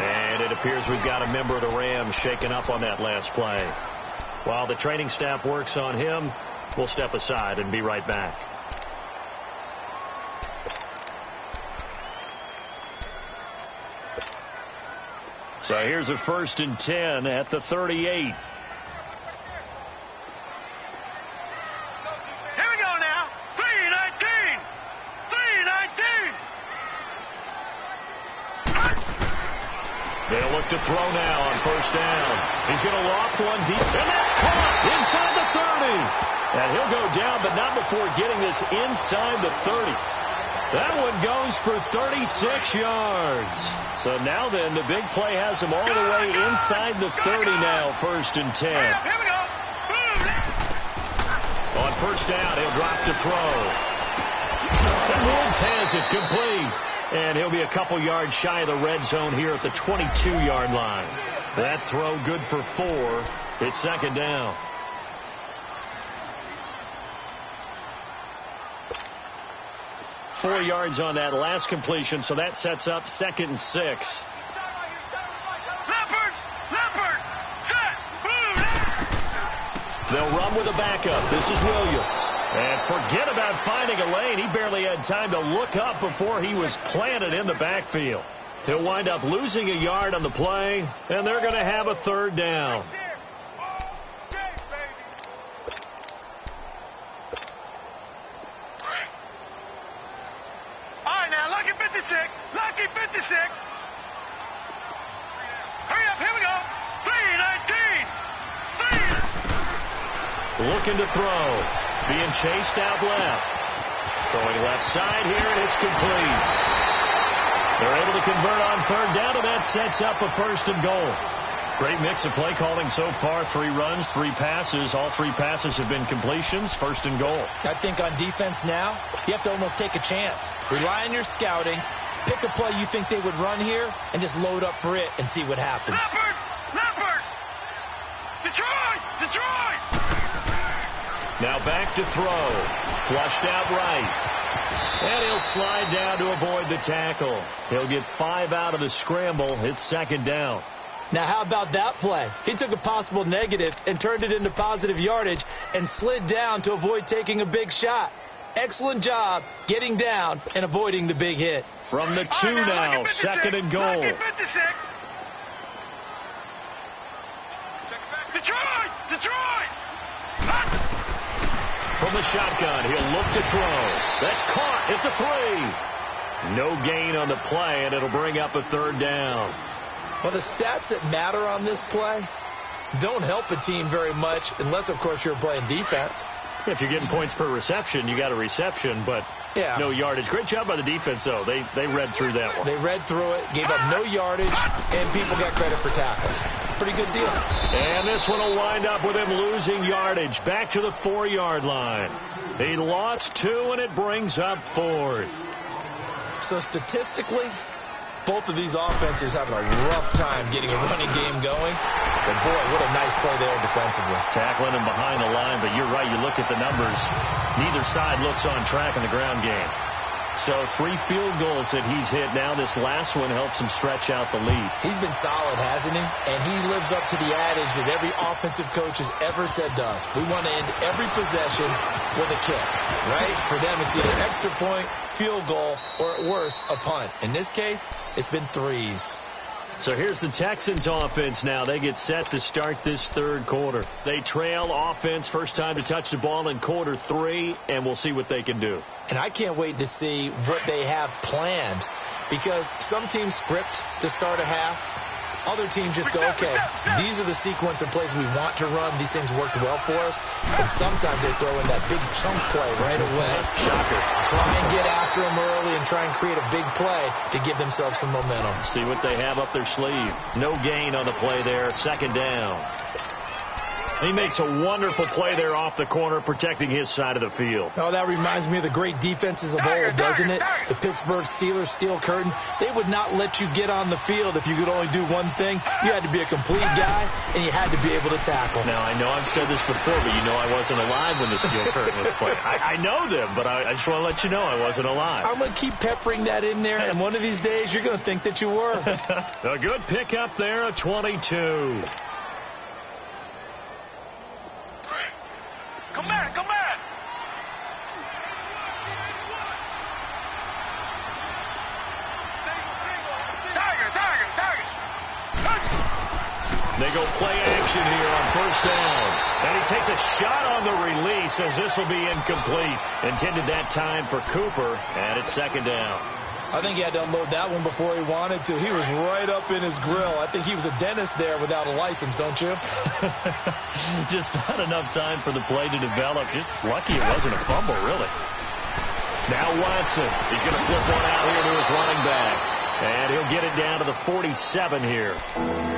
And it appears we've got a member of the Rams shaken up on that last play. While the training staff works on him, we'll step aside and be right back. So here's a 1st and 10 at the 38. Here we go now. 3-19. They'll look to throw now on 1st down. He's going to loft one deep, and that's caught inside the 30. And he'll go down, but not before getting this inside the 30. That one goes for 36 yards. So now then, the big play has him all the way inside the 30 now, 1st and 10. Here we go. On 1st down, he'll drop to throw. And Woods has it complete. And he'll be a couple yards shy of the red zone here at the 22-yard line. That throw good for 4. It's 2nd down. Four yards on that last completion, so that sets up 2nd and 6. Leopard, set, They'll run with a backup. This is Williams. And forget about finding a lane. He barely had time to look up before he was planted in the backfield. He'll wind up losing a yard on the play, and they're going to have a 3rd down. Lucky 56. Hurry up, here we go. 3-19. Looking to throw. Being chased out left. Throwing left side here, and it's complete. They're able to convert on 3rd down, and that sets up a 1st and goal. Great mix of play calling so far. 3 runs, 3 passes. All 3 passes have been completions. 1st and goal. I think on defense now, you have to almost take a chance. Rely on your scouting. Pick a play you think they would run here and just load up for it and see what happens. Leopard! Detroit! Now back to throw. Flushed out right. And he'll slide down to avoid the tackle. He'll get 5 out of the scramble. It's 2nd down. Now, how about that play? He took a possible negative and turned it into positive yardage and slid down to avoid taking a big shot. Excellent job getting down and avoiding the big hit. From the 2 now, 2nd and goal. Detroit! From the shotgun, he'll look to throw. That's caught at the 3. No gain on the play, and it'll bring up a 3rd down. Well, the stats that matter on this play don't help a team very much unless, of course, you're playing defense. If you're getting points per reception, you got a reception, but no yardage. Great job by the defense, though. They read through that one. They read through it, gave up no yardage, and people got credit for tackles. Pretty good deal. And this one will wind up with him losing yardage back to the 4-yard line. He lost 2, and it brings up 4th. So statistically, both of these offenses having a rough time getting a running game going. But, boy, what a nice play there defensively. Tackling him behind the line, but you're right. You look at the numbers. Neither side looks on track in the ground game. So 3 field goals that he's hit now. This last one helps him stretch out the lead. He's been solid, hasn't he? And he lives up to the adage that every offensive coach has ever said to us. We want to end every possession with a kick, right? For them, it's either extra point, field goal, or at worst, a punt. In this case, it's been 3s. So here's the Texans offense now. They get set to start this 3rd quarter. They trail offense, first time to touch the ball in quarter 3, and we'll see what they can do. And I can't wait to see what they have planned, because some teams script to start a half. Other teams just go, okay, these are the sequence of plays we want to run. These things worked well for us. But sometimes they throw in that big chunk play right away. Shocker. Try and get after them early and try and create a big play to give themselves some momentum. See what they have up their sleeve. No gain on the play there. Second down. He makes a wonderful play there off the corner, protecting his side of the field. Oh, that reminds me of the great defenses of old, doesn't it? The Pittsburgh Steelers, Steel Curtain. They would not let you get on the field if you could only do one thing. You had to be a complete guy, and you had to be able to tackle. Now, I know I've said this before, but you know I wasn't alive when the Steel Curtain was played. I know them, but I just want to let you know I wasn't alive. I'm going to keep peppering that in there, and one of these days you're going to think that you were. A good pickup there, a 22. Come back, come back. Tiger. They go play action here on first down. And he takes a shot on the release as this will be incomplete. Intended that time for Cooper, and it's second down. I think he had to unload that one before he wanted to. He was right up in his grill. I think he was a dentist there without a license, don't you? Just not enough time for the play to develop. Just lucky it wasn't a fumble, really. Now Watson. He's going to flip one out here to his running back. And he'll get it down to the 47 here.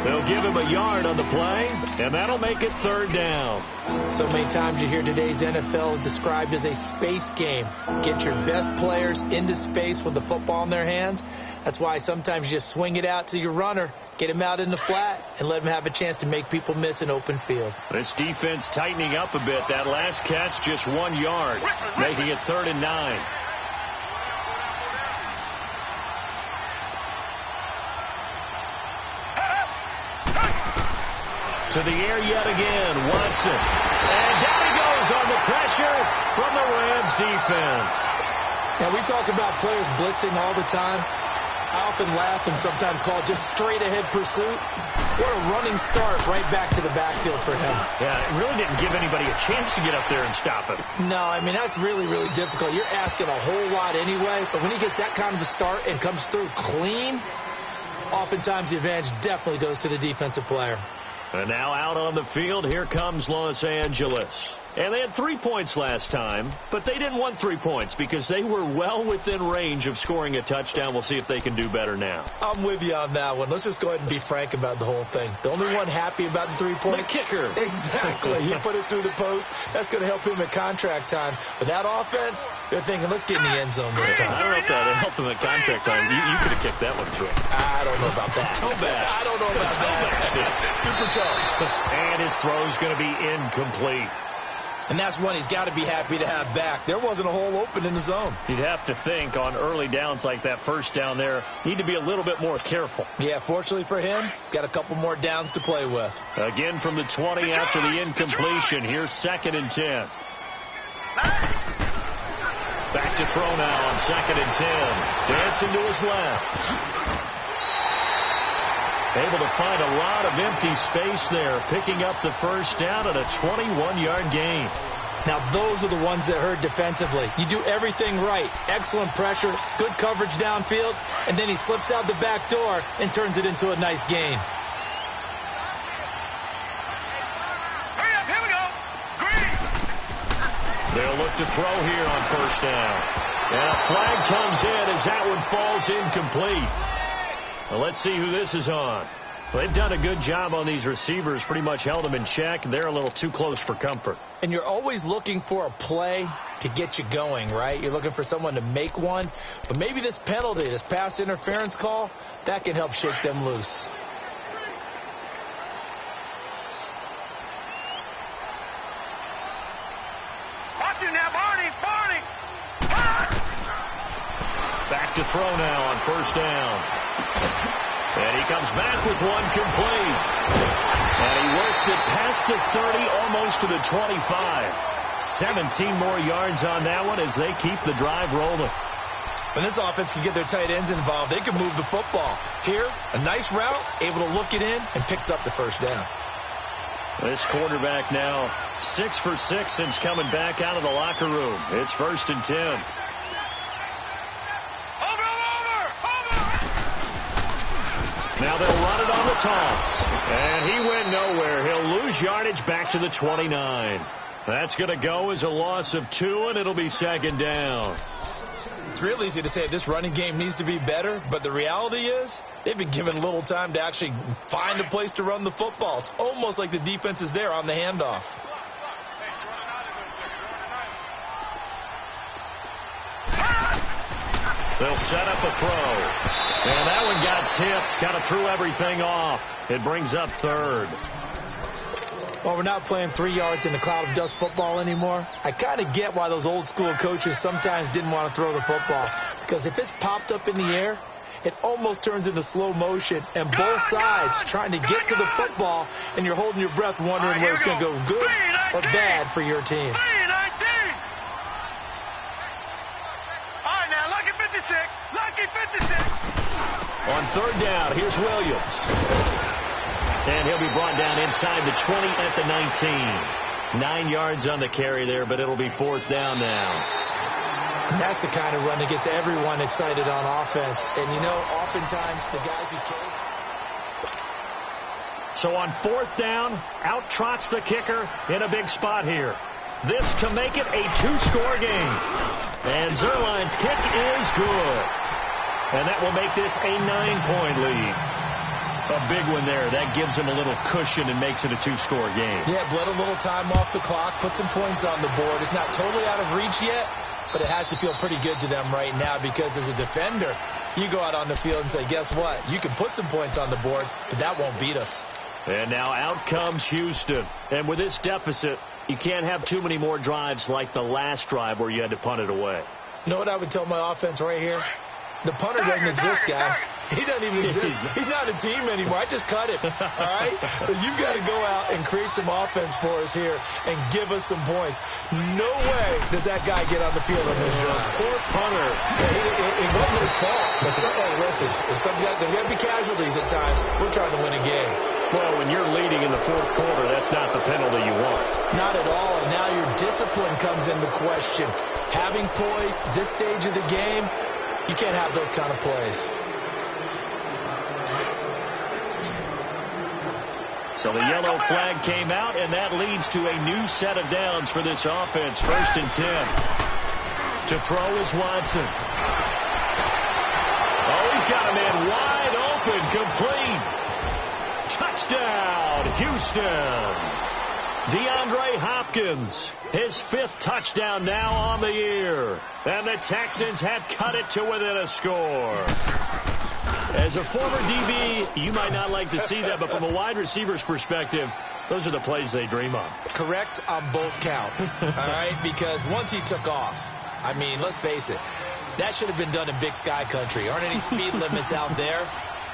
They'll give him a yard on the play, and that'll make it third down. So many times you hear today's NFL described as a space game. Get your best players into space with the football in their hands. That's why sometimes you just swing it out to your runner, get him out in the flat, and let him have a chance to make people miss an open field. This defense tightening up a bit. That last catch, just 1 yard, making it 3rd and 9. To the air yet again, Watson. And down he goes on the pressure from the Rams defense. Now, we talk about players blitzing all the time. I often laugh and sometimes call it just straight-ahead pursuit. What a running start right back to the backfield for him. Yeah, it really didn't give anybody a chance to get up there and stop him. No, I mean, that's really, really difficult. You're asking a whole lot anyway, but when he gets that kind of a start and comes through clean, oftentimes the advantage definitely goes to the defensive player. And now out on the field, here comes Los Angeles. And they had 3 points last time, but they didn't want 3 points because they were well within range of scoring a touchdown. We'll see if they can do better now. I'm with you on that one. Let's just go ahead and be frank about the whole thing. The only one happy about the 3-point? The kicker. Exactly. He put it through the post. That's going to help him at contract time. But that offense, they're thinking, let's get in the end zone this time. I don't know if that helped him at contract time. You could have kicked that one through. I don't know about that. Toe bad. I don't know about that. Super toe. And his throw's going to be incomplete. And that's one he's got to be happy to have back. There wasn't a hole open in the zone. You'd have to think on early downs like that first down there, need to be a little bit more careful. Yeah, fortunately for him, got a couple more downs to play with. Again from the 20 after the incompletion. Here's 2nd and 10. Back to throw now on 2nd and 10. Dancing to his left. Able to find a lot of empty space there, picking up the first down at a 21-yard gain. Now, those are the ones that hurt defensively. You do everything right. Excellent pressure, good coverage downfield, and then he slips out the back door and turns it into a nice gain. Hurry up, here we go. Green. They'll look to throw here on first down. And a flag comes in as that one falls incomplete. Well, let's see who this is on. Well, they've done a good job on these receivers, pretty much held them in check. They're a little too close for comfort. And you're always looking for a play to get you going, right? You're looking for someone to make one. But maybe this penalty, this pass interference call, that can help shake them loose. Watch it now, Barney. Back to throw now on first down. And he comes back with one complete. And he works it past the 30, almost to the 25. 17 more yards on that one as they keep the drive rolling. When this offense can get their tight ends involved, they can move the football. Here, a nice route, able to look it in, and picks up the first down. This quarterback now 6 for 6 since coming back out of the locker room. It's 1st and 10. Now they'll run it on the toss. And he went nowhere. He'll lose yardage back to the 29. That's going to go as a loss of 2, and it'll be second down. It's real easy to say this running game needs to be better, but the reality is they've been given little time to actually find a place to run the football. It's almost like the defense is there on the handoff. They'll set up a throw. And that one got tipped. Kind of threw everything off. It brings up third. Well, we're not playing 3 yards in the cloud of dust football anymore. I kind of get why those old school coaches sometimes didn't want to throw the football. Because if it's popped up in the air, it almost turns into slow motion. And both sides trying to get to the football, and you're holding your breath wondering whether it's going to go good or bad for your team. Lucky 56. On third down, here's Williams. And he'll be brought down inside the 20 at the 19. 9 yards on the carry there, but it'll be fourth down now. And that's the kind of run that gets everyone excited on offense. And, you know, oftentimes the guys who carry. So on fourth down, out trots the kicker in a big spot here. This to make it a 2-score game. And Zuerlein's kick is good. And that will make this a 9-point lead. A big one there. That gives him a little cushion and makes it a 2-score game. Yeah, bled a little time off the clock, put some points on the board. It's not totally out of reach yet, but it has to feel pretty good to them right now because as a defender, you go out on the field and say, guess what? You can put some points on the board, but that won't beat us. And now out comes Houston. And with this deficit, you can't have too many more drives like the last drive where you had to punt it away. You know what I would tell my offense right here? The punter doesn't exist, guys. He doesn't even exist. He's not a team anymore. I just cut him. All right? So you've got to go out and create some offense for us here and give us some points. No way does that guy get on the field on this drive. Poor punter. It wasn't his fault. But listen, there's got to be casualties at times. We're trying to win a game. Well, when you're leading in the fourth quarter, that's not the penalty you want. Not at all. And now your discipline comes into question. Having poise this stage of the game, you can't have those kind of plays. So the yellow flag came out, and that leads to a new set of downs for this offense. 1st and 10. To throw is Watson. Oh, he's got a man wide open, complete. Touchdown, Houston. DeAndre Hopkins, his 5th touchdown now on the year. And the Texans have cut it to within a score. As a former DB, you might not like to see that, but from a wide receiver's perspective, those are the plays they dream of. Correct on both counts, all right? Because once he took off, I mean, let's face it, that should have been done in Big Sky country. Aren't any speed limits out there?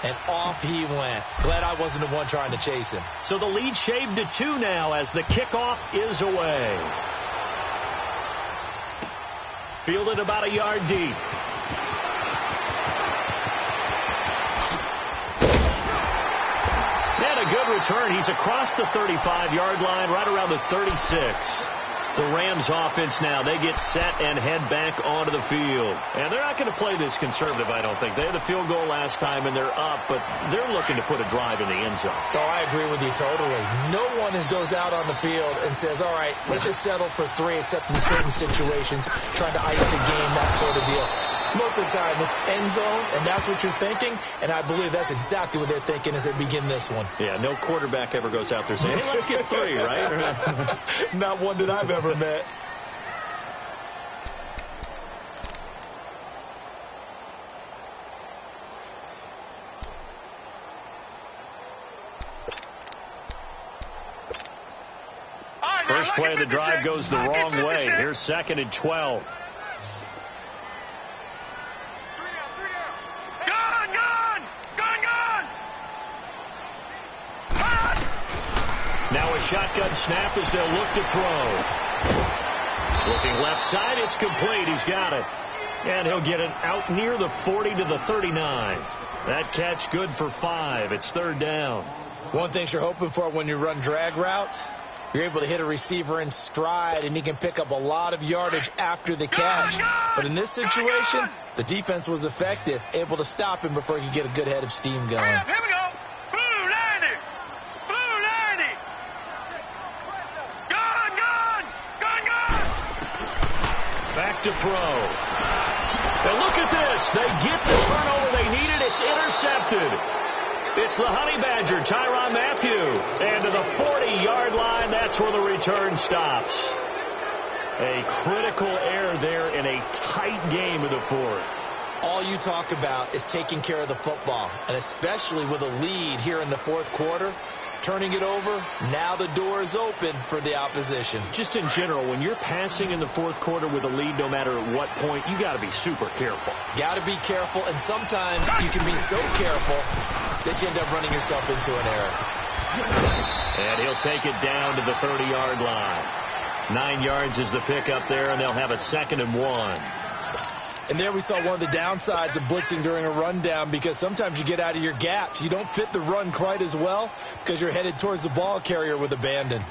And off he went. Glad I wasn't the one trying to chase him. So the lead shaved to 2 now as the kickoff is away. Fielded about a yard deep. And a good return. He's across the 35-yard line, right around the 36. The Rams offense now, they get set and head back onto the field. And they're not going to play this conservative, I don't think. They had the field goal last time, and they're up, but they're looking to put a drive in the end zone. Oh, I agree with you totally. No one goes out on the field and says, all right, let's just settle for 3, except in certain situations, trying to ice a game, that sort of deal. Most of the time, it's end zone, and that's what you're thinking, and I believe that's exactly what they're thinking as they begin this one. Yeah, no quarterback ever goes out there saying, hey, let's get 3, right? Not one that I've ever met. First play of the drive goes the wrong way. Here's 2nd and 12. Now a shotgun snap as they'll look to throw. Looking left side, it's complete. He's got it. And he'll get it out near the 40 to the 39. That catch good for 5. It's 3rd down. One thing you're hoping for when you run drag routes, you're able to hit a receiver in stride, and he can pick up a lot of yardage after the catch. But in this situation, the defense was effective, able to stop him before he could get a good head of steam going. Here we go. Blue line. to throw. And look at this. They get the turnover they needed. It's intercepted. It's the Honey Badger, Tyrann Mathieu. And to the 40-yard line, that's where the return stops. A critical error there in a tight game in the fourth. All you talk about is taking care of the football, and especially with a lead here in the fourth quarter, turning it over, now the door is open for the opposition. Just in general, when you're passing in the fourth quarter with a lead, no matter at what point, you got to be super careful. Got to be careful, and sometimes you can be so careful that you end up running yourself into an error. And he'll take it down to the 30-yard line. 9 yards is the pickup there, and they'll have a 2nd and 1. And there we saw one of the downsides of blitzing during a rundown, because sometimes you get out of your gaps. You don't fit the run quite as well because you're headed towards the ball carrier with abandon.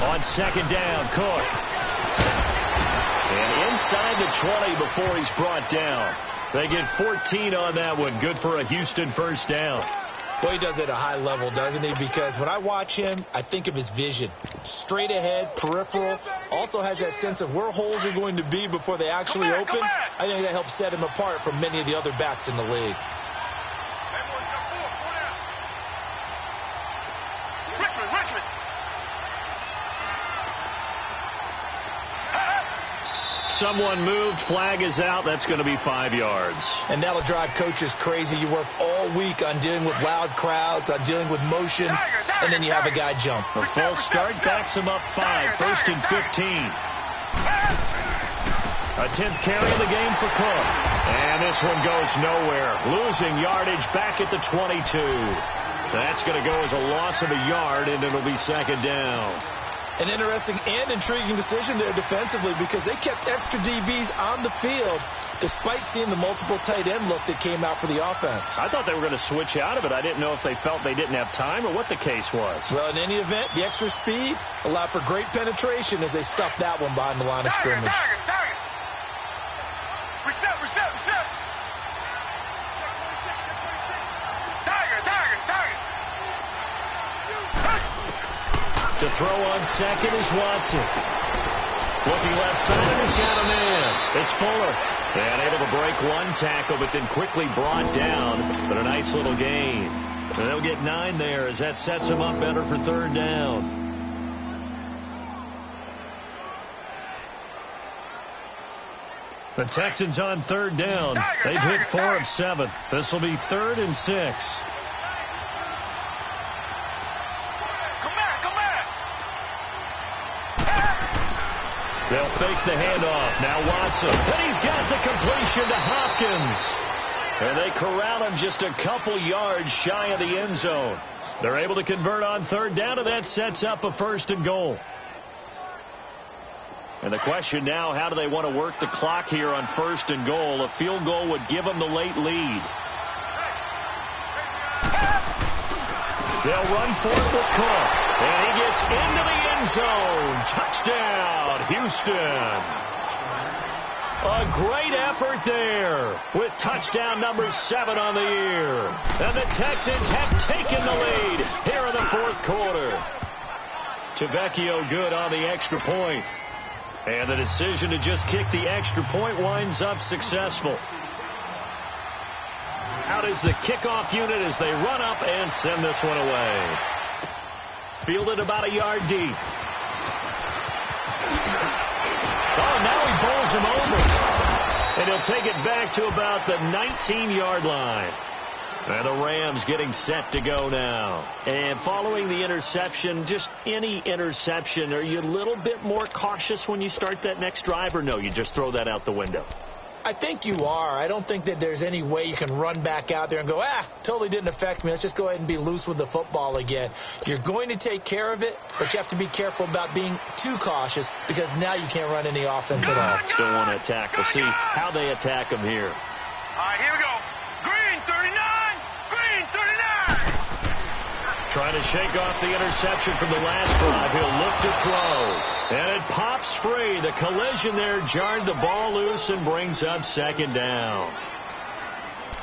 On 2nd down, Cook. And inside the 20 before he's brought down. They get 14 on that one. Good for a Houston first down. Well, he does it at a high level, doesn't he? Because when I watch him, I think of his vision. Straight ahead, peripheral. Also has that sense of where holes are going to be before they actually open. I think that helps set him apart from many of the other backs in the league. Richmond. Someone moved. Flag is out. That's going to be 5 yards. And that'll drive coaches crazy. You work all week on dealing with loud crowds, on dealing with motion, and then you have a guy jump. A false start backs him up 5. 1st and 15. A 10th carry of the game for Cook. And this one goes nowhere. Losing yardage back at the 22. That's going to go as a loss of a yard, and it'll be 2nd down. An interesting and intriguing decision there defensively, because they kept extra DBs on the field despite seeing the multiple tight end look that came out for the offense. I thought they were going to switch out of it. I didn't know if they felt they didn't have time or what the case was. Well, in any event, the extra speed allowed for great penetration as they stuffed that one behind the line of scrimmage. Reset. To throw on 2nd is Watson. Looking left side, and he's got a man. It's Fuller. And able to break one tackle, but then quickly brought down. But a nice little gain. And they'll get 9 there as that sets them up better for 3rd down. The Texans on 3rd down. They've hit 4 of 7. This will be 3rd and 6. They'll fake the handoff. Now Watson. And he's got the completion to Hopkins. And they corral him just a couple yards shy of the end zone. They're able to convert on 3rd down, and that sets up a 1st and goal. And the question now, how do they want to work the clock here on 1st and goal? A field goal would give them the late lead. They'll run for it with Cook. And he gets into the end zone. Touchdown, Houston. A great effort there with touchdown number 7 on the year. And the Texans have taken the lead here in the 4th quarter. Tavecchio good on the extra point. And the decision to just kick the extra point winds up successful. Out is the kickoff unit as they run up and send this one away. Fielded about a yard deep. Oh, now he bowls him over. And he'll take it back to about the 19-yard line. And the Rams getting set to go now. And following the interception, just any interception, are you a little bit more cautious when you start that next drive, or no, you just throw that out the window? I think you are. I don't think that there's any way you can run back out there and go, totally didn't affect me. Let's just go ahead and be loose with the football again. You're going to take care of it, but you have to be careful about being too cautious, because now you can't run any offense at all. Still want to attack. We'll see how they attack them here. All right, here we go. Green 39. Green 39. Trying to shake off the interception from the last drive. He'll look to throw. And it pops free. The collision there jarred the ball loose and brings up second down.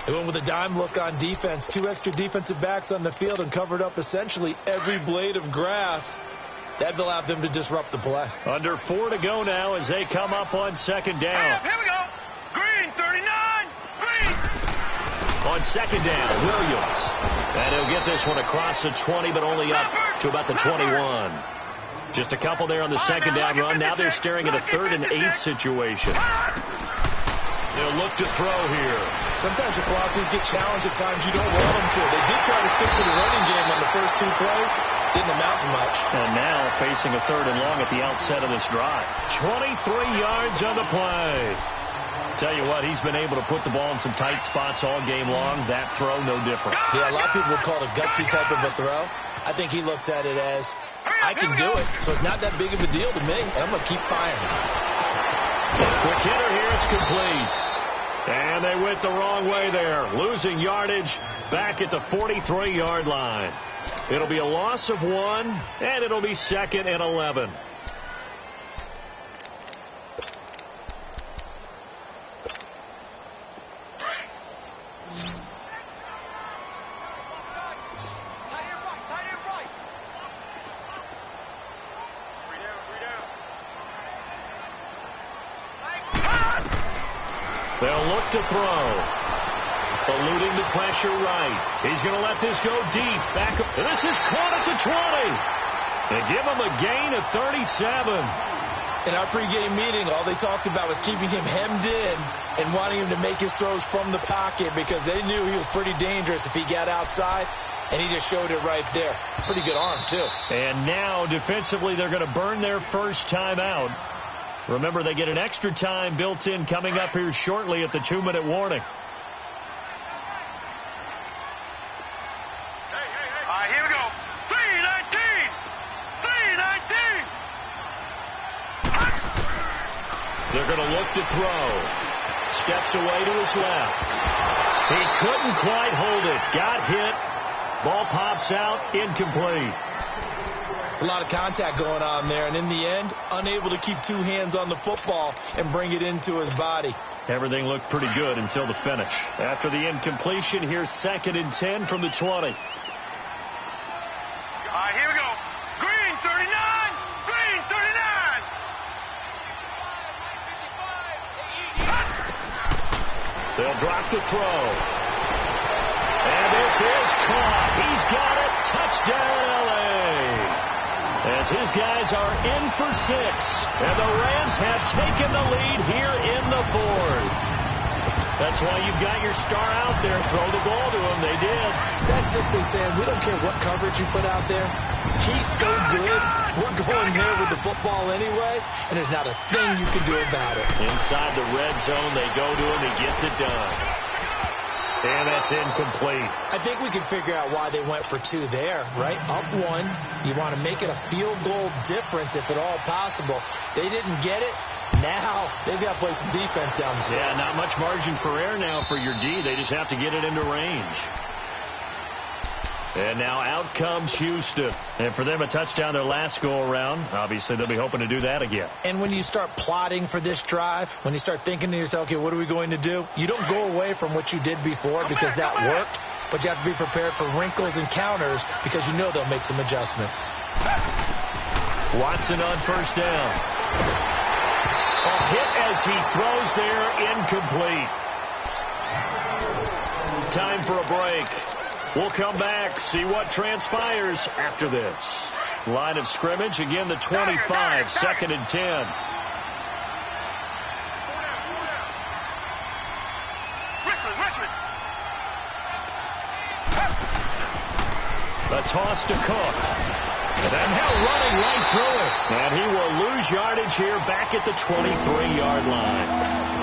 They went with a dime look on defense. 2 extra defensive backs on the field and covered up essentially every blade of grass. That allowed them to disrupt the play. Under 4 to go now as they come up on second down. Here we go. Green, 39. Green. On second down, Williams. And he'll get this one across the 20, but only up to about the 21. Just a couple there on the second down run. Now they're staring at a 3rd and 8 situation. They'll look to throw here. Sometimes your philosophies get challenged at times you don't want them to. They did try to stick to the running game on the first 2 plays. Didn't amount to much. And now facing a 3rd and long at the outset of this drive. 23 yards on the play. Tell you what, he's been able to put the ball in some tight spots all game long. That throw, no different. Yeah, a lot of people would call it a gutsy type of a throw. I think he looks at it as, I can do it, so it's not that big of a deal to me, and I'm going to keep firing. Quick hitter here, it's complete. And they went the wrong way there. Losing yardage back at the 43-yard line. It'll be a loss of 1, and it'll be 2nd and 11. They'll look to throw. Eluding the pressure right. He's going to let this go deep. Back up. This is caught at the 20. They give him a gain of 37. In our pregame meeting, all they talked about was keeping him hemmed in and wanting him to make his throws from the pocket because they knew he was pretty dangerous if he got outside, and he just showed it right there. Pretty good arm, too. And now, defensively, they're going to burn their first time out. Remember, they get an extra time built in coming up here shortly at the 2-minute warning. Here we go. 319. 319. They're going to look to throw. Steps away to his left. He couldn't quite hold it. Got hit. Ball pops out. Incomplete. It's a lot of contact going on there, and in the end, unable to keep 2 hands on the football and bring it into his body. Everything looked pretty good until the finish. After the incompletion, here's 2nd and 10 from the 20. Here we go. Green, 39. Green, 39. They'll drop the throw. And this is caught. He's got it. Touchdown, L.A. As his guys are in for 6. And the Rams have taken the lead here in the 4th. That's why you've got your star out there. Throw the ball to him. They did. That's simply saying we don't care what coverage you put out there. He's so good. We're going there with the football anyway, and there's not a thing you can do about it. Inside the red zone, they go to him. He gets it done. And that's incomplete. I think we can figure out why they went for 2 there, right? Up 1. You want to make it a field goal difference if at all possible. They didn't get it. Now they've got to play some defense down the stretch. Yeah, not much margin for error now for your D. They just have to get it into range. And now out comes Houston. And for them, a touchdown their last go-around. Obviously, they'll be hoping to do that again. And when you start plotting for this drive, when you start thinking to yourself, okay, what are we going to do? You don't go away from what you did before because that worked, but you have to be prepared for wrinkles and counters because you know they'll make some adjustments. Watson on first down. A hit as he throws there, incomplete. Time for a break. We'll come back, see what transpires after this. Line of scrimmage, again the 25, 2nd and 10. Richmond. The toss to Cook. And now running right through it. And he will lose yardage here back at the 23-yard line.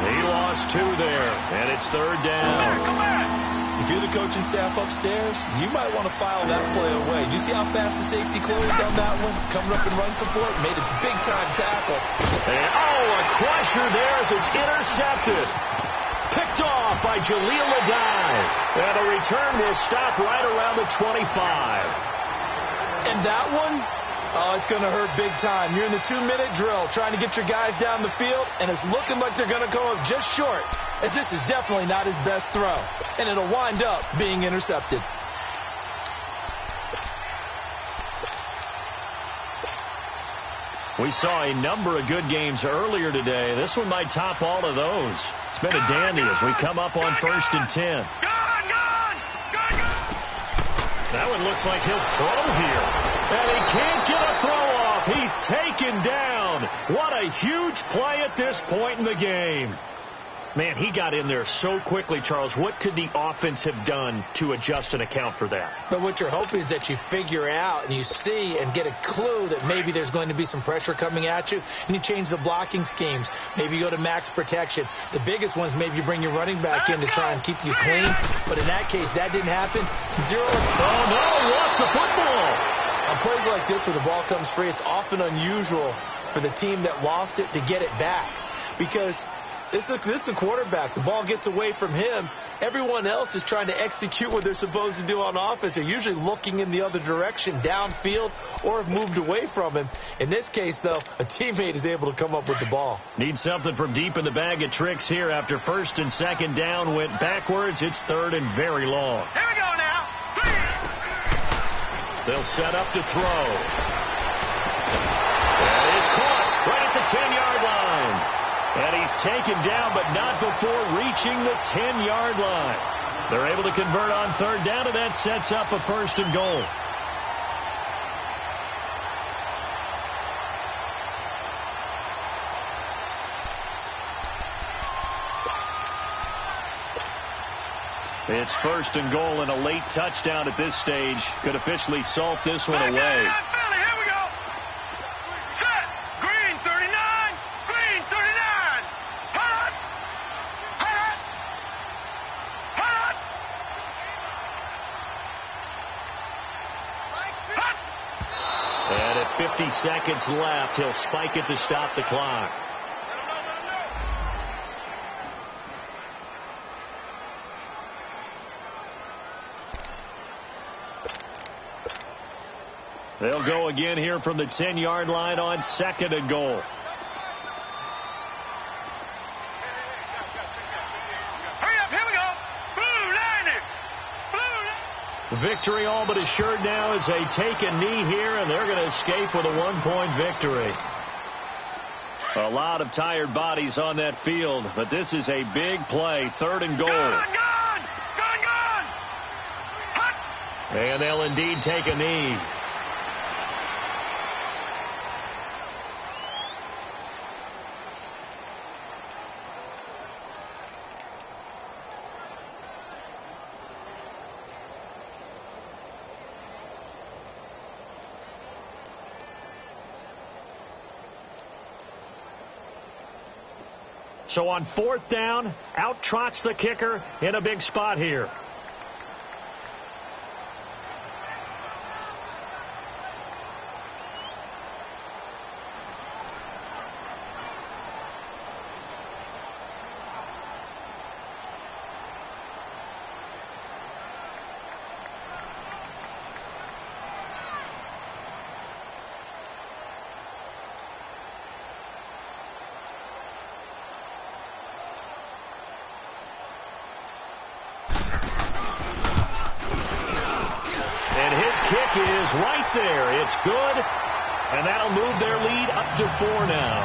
He lost 2 there, and it's 3rd down. If you're the coaching staff upstairs, you might want to file that play away. Do you see how fast the safety closed on that one? Coming up in run support, made a big-time tackle. And, a crusher there as it's intercepted. Picked off by Jaleel Adai. And the return will stop right around the 25. And that one, oh, it's going to hurt big time. You're in the 2-minute drill trying to get your guys down the field, and it's looking like they're going to come up just short, as this is definitely not his best throw. And it'll wind up being intercepted. We saw a number of good games earlier today. This one might top all of those. It's been a dandy as we come up on 1st and 10. That one looks like he'll throw here. And he can't get a throw off. He's taken down. What a huge play at this point in the game. Man, he got in there so quickly, Charles. What could the offense have done to adjust and account for that? But what you're hoping is that you figure out and you see and get a clue that maybe there's going to be some pressure coming at you, and you change the blocking schemes. Maybe you go to max protection. The biggest ones, maybe you bring your running back in to try and keep you clean. But in that case, that didn't happen. Oh, no, lost the football. On plays like this where the ball comes free, it's often unusual for the team that lost it to get it back, because this is a quarterback. The ball gets away from him. Everyone else is trying to execute what they're supposed to do on offense. They're usually looking in the other direction, downfield, or have moved away from him. In this case, though, a teammate is able to come up with the ball. Need something from deep in the bag of tricks here after 1st and 2nd down went backwards. It's 3rd and very long. Here we go now. They'll set up to throw. That is caught right at the 10-yard line. And he's taken down, but not before reaching the 10-yard line. They're able to convert on 3rd down, and that sets up a 1st and goal. It's 1st and goal, and a late touchdown at this stage could officially salt this one away. And at 50 seconds left, he'll spike it to stop the clock. They'll go again here from the 10-yard line on 2nd and goal. Victory all but assured now as they take a knee here, and they're going to escape with a 1-point victory. A lot of tired bodies on that field, but this is a big play. 3rd and goal. And they'll indeed take a knee. So on 4th down, out trots the kicker in a big spot here. Kick is right there. It's good, and that'll move their lead up to 4 now.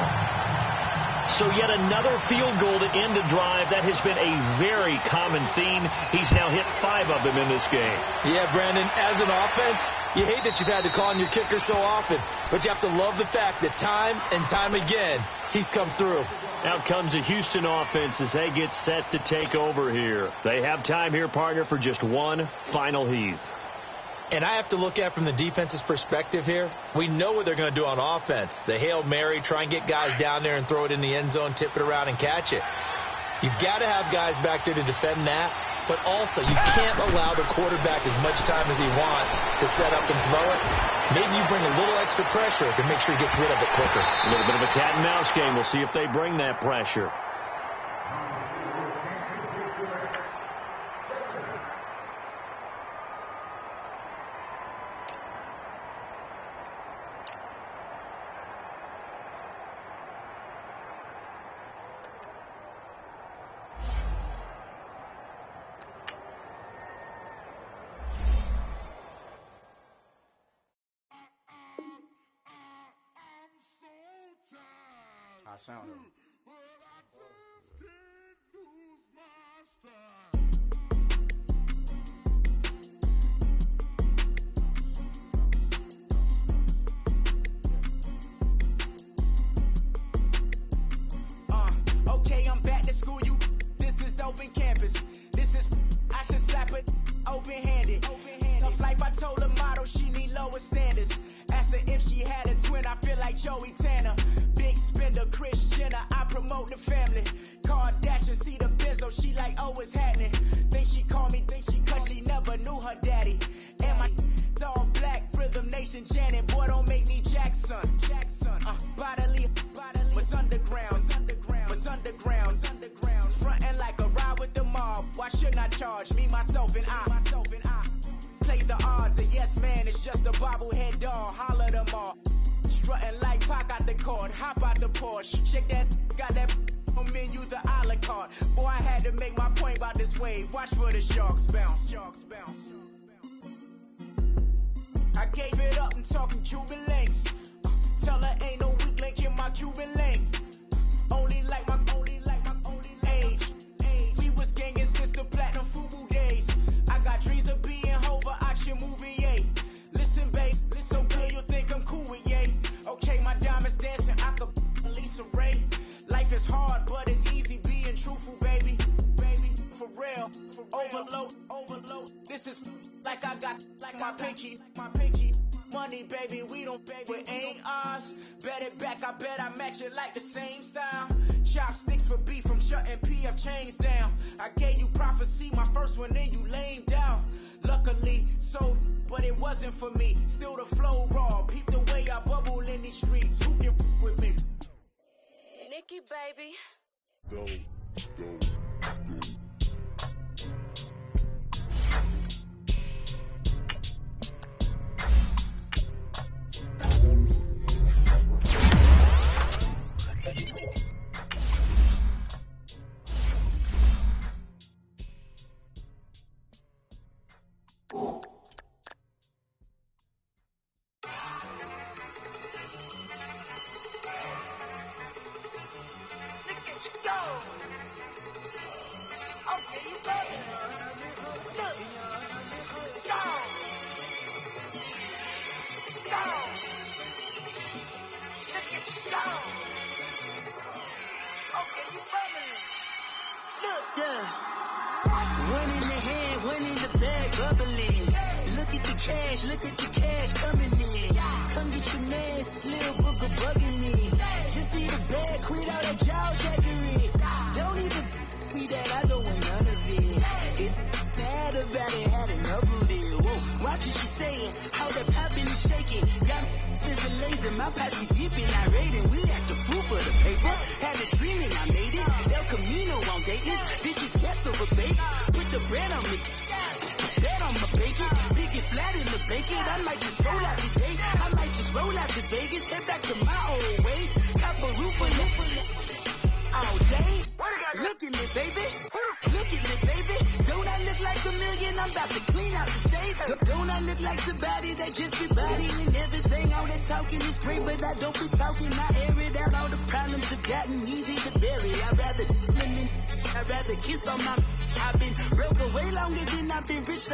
So yet another field goal to end a drive. That has been a very common theme. He's now hit 5 of them in this game. Yeah, Brandon, as an offense, you hate that you've had to call on your kicker so often, but you have to love the fact that time and time again, he's come through. Out comes the Houston offense as they get set to take over here. They have time here, partner, for just one final heave. And I have to look at from the defense's perspective here. We know what they're going to do on offense. The Hail Mary, try and get guys down there and throw it in the end zone, tip it around and catch it. You've got to have guys back there to defend that, but also you can't allow the quarterback as much time as he wants to set up and throw it. Maybe you bring a little extra pressure to make sure he gets rid of it quicker. A little bit of a cat and mouse game. We'll see if they bring that pressure. I sound it. Okay, I'm back to school, you. This is open campus. This is, I should slap it open-handed. Tough life, I told her motto, she need lower standards. Asked her if she had a twin, I feel like Joey Tanner. Big spender, Kris Jenner, I promote the family. Kardashian, see the benzo, she like, oh, it's happening. Think she called me, cause she never knew her daddy. And my all black, Rhythm Nation, Janet, boy, don't make me Jackson. Bodily, was underground. Frontin' like a ride with the mob. Why shouldn't I charge me, myself, and I? Play the odds, a yes man is just a bobblehead doll. Holler them all. Strutting like Pac out the court, hop out the Porsche. Shake that, got that on menus, the a la carte. Boy, I had to make my point about this wave. Watch for the sharks bounce. I gave it up, I'm talking Cuban links. Tell her ain't no weak link in my Cuban link. Only like my age. We was gangin' since the platinum FUBU days. I got dreams of being Hova, action movie, yay. Listen, babe, so good you'll think I'm cool with yay. Okay, my diamonds dancing, I could Lisa Ray. Life is hard, but it's easy being truthful, baby. For real. Overload. This is like I got like my pinky. Money, baby, we don't beg, it ain't ours. Bet it back, I bet I match it like the same style. Chopsticks for beef from shutting PF chains down. I gave you prophecy, my first one, then you lamed out. Luckily, so, but it wasn't for me. Still the flow raw, peep the way I bubble in these streets. Who can with me? Nikki, baby. Go. Look at the cash coming in. Come get your man, Slim Booker bugging me. Just need a bag, quit all that jaw jackery. Don't even me that, I don't want none of it. It's bad about it, had enough of it. Whoa, watch what you saying, how that poppin' and shaking. Got me lazy, my posse dipping, I raiding. We at the food for the paper. Had a dream and I made it. El Camino on Dayton. Bitches guess over bait. Put the bread on me. Bet on my bacon. Big it flat in the bacon. I might just roll out today. I might just roll out to Vegas. Head back to my old ways. Cop a roof all day. Look at me, baby. Look at me, baby. Don't I look like a million? I'm about to clean out the safe. Don't I look like somebody that just be bodying everything? All that talking is great, but I don't be talking. I air it out. All the problems have gotten easy to bury. I'd rather kiss on my. I've been broke away longer than I've been rich.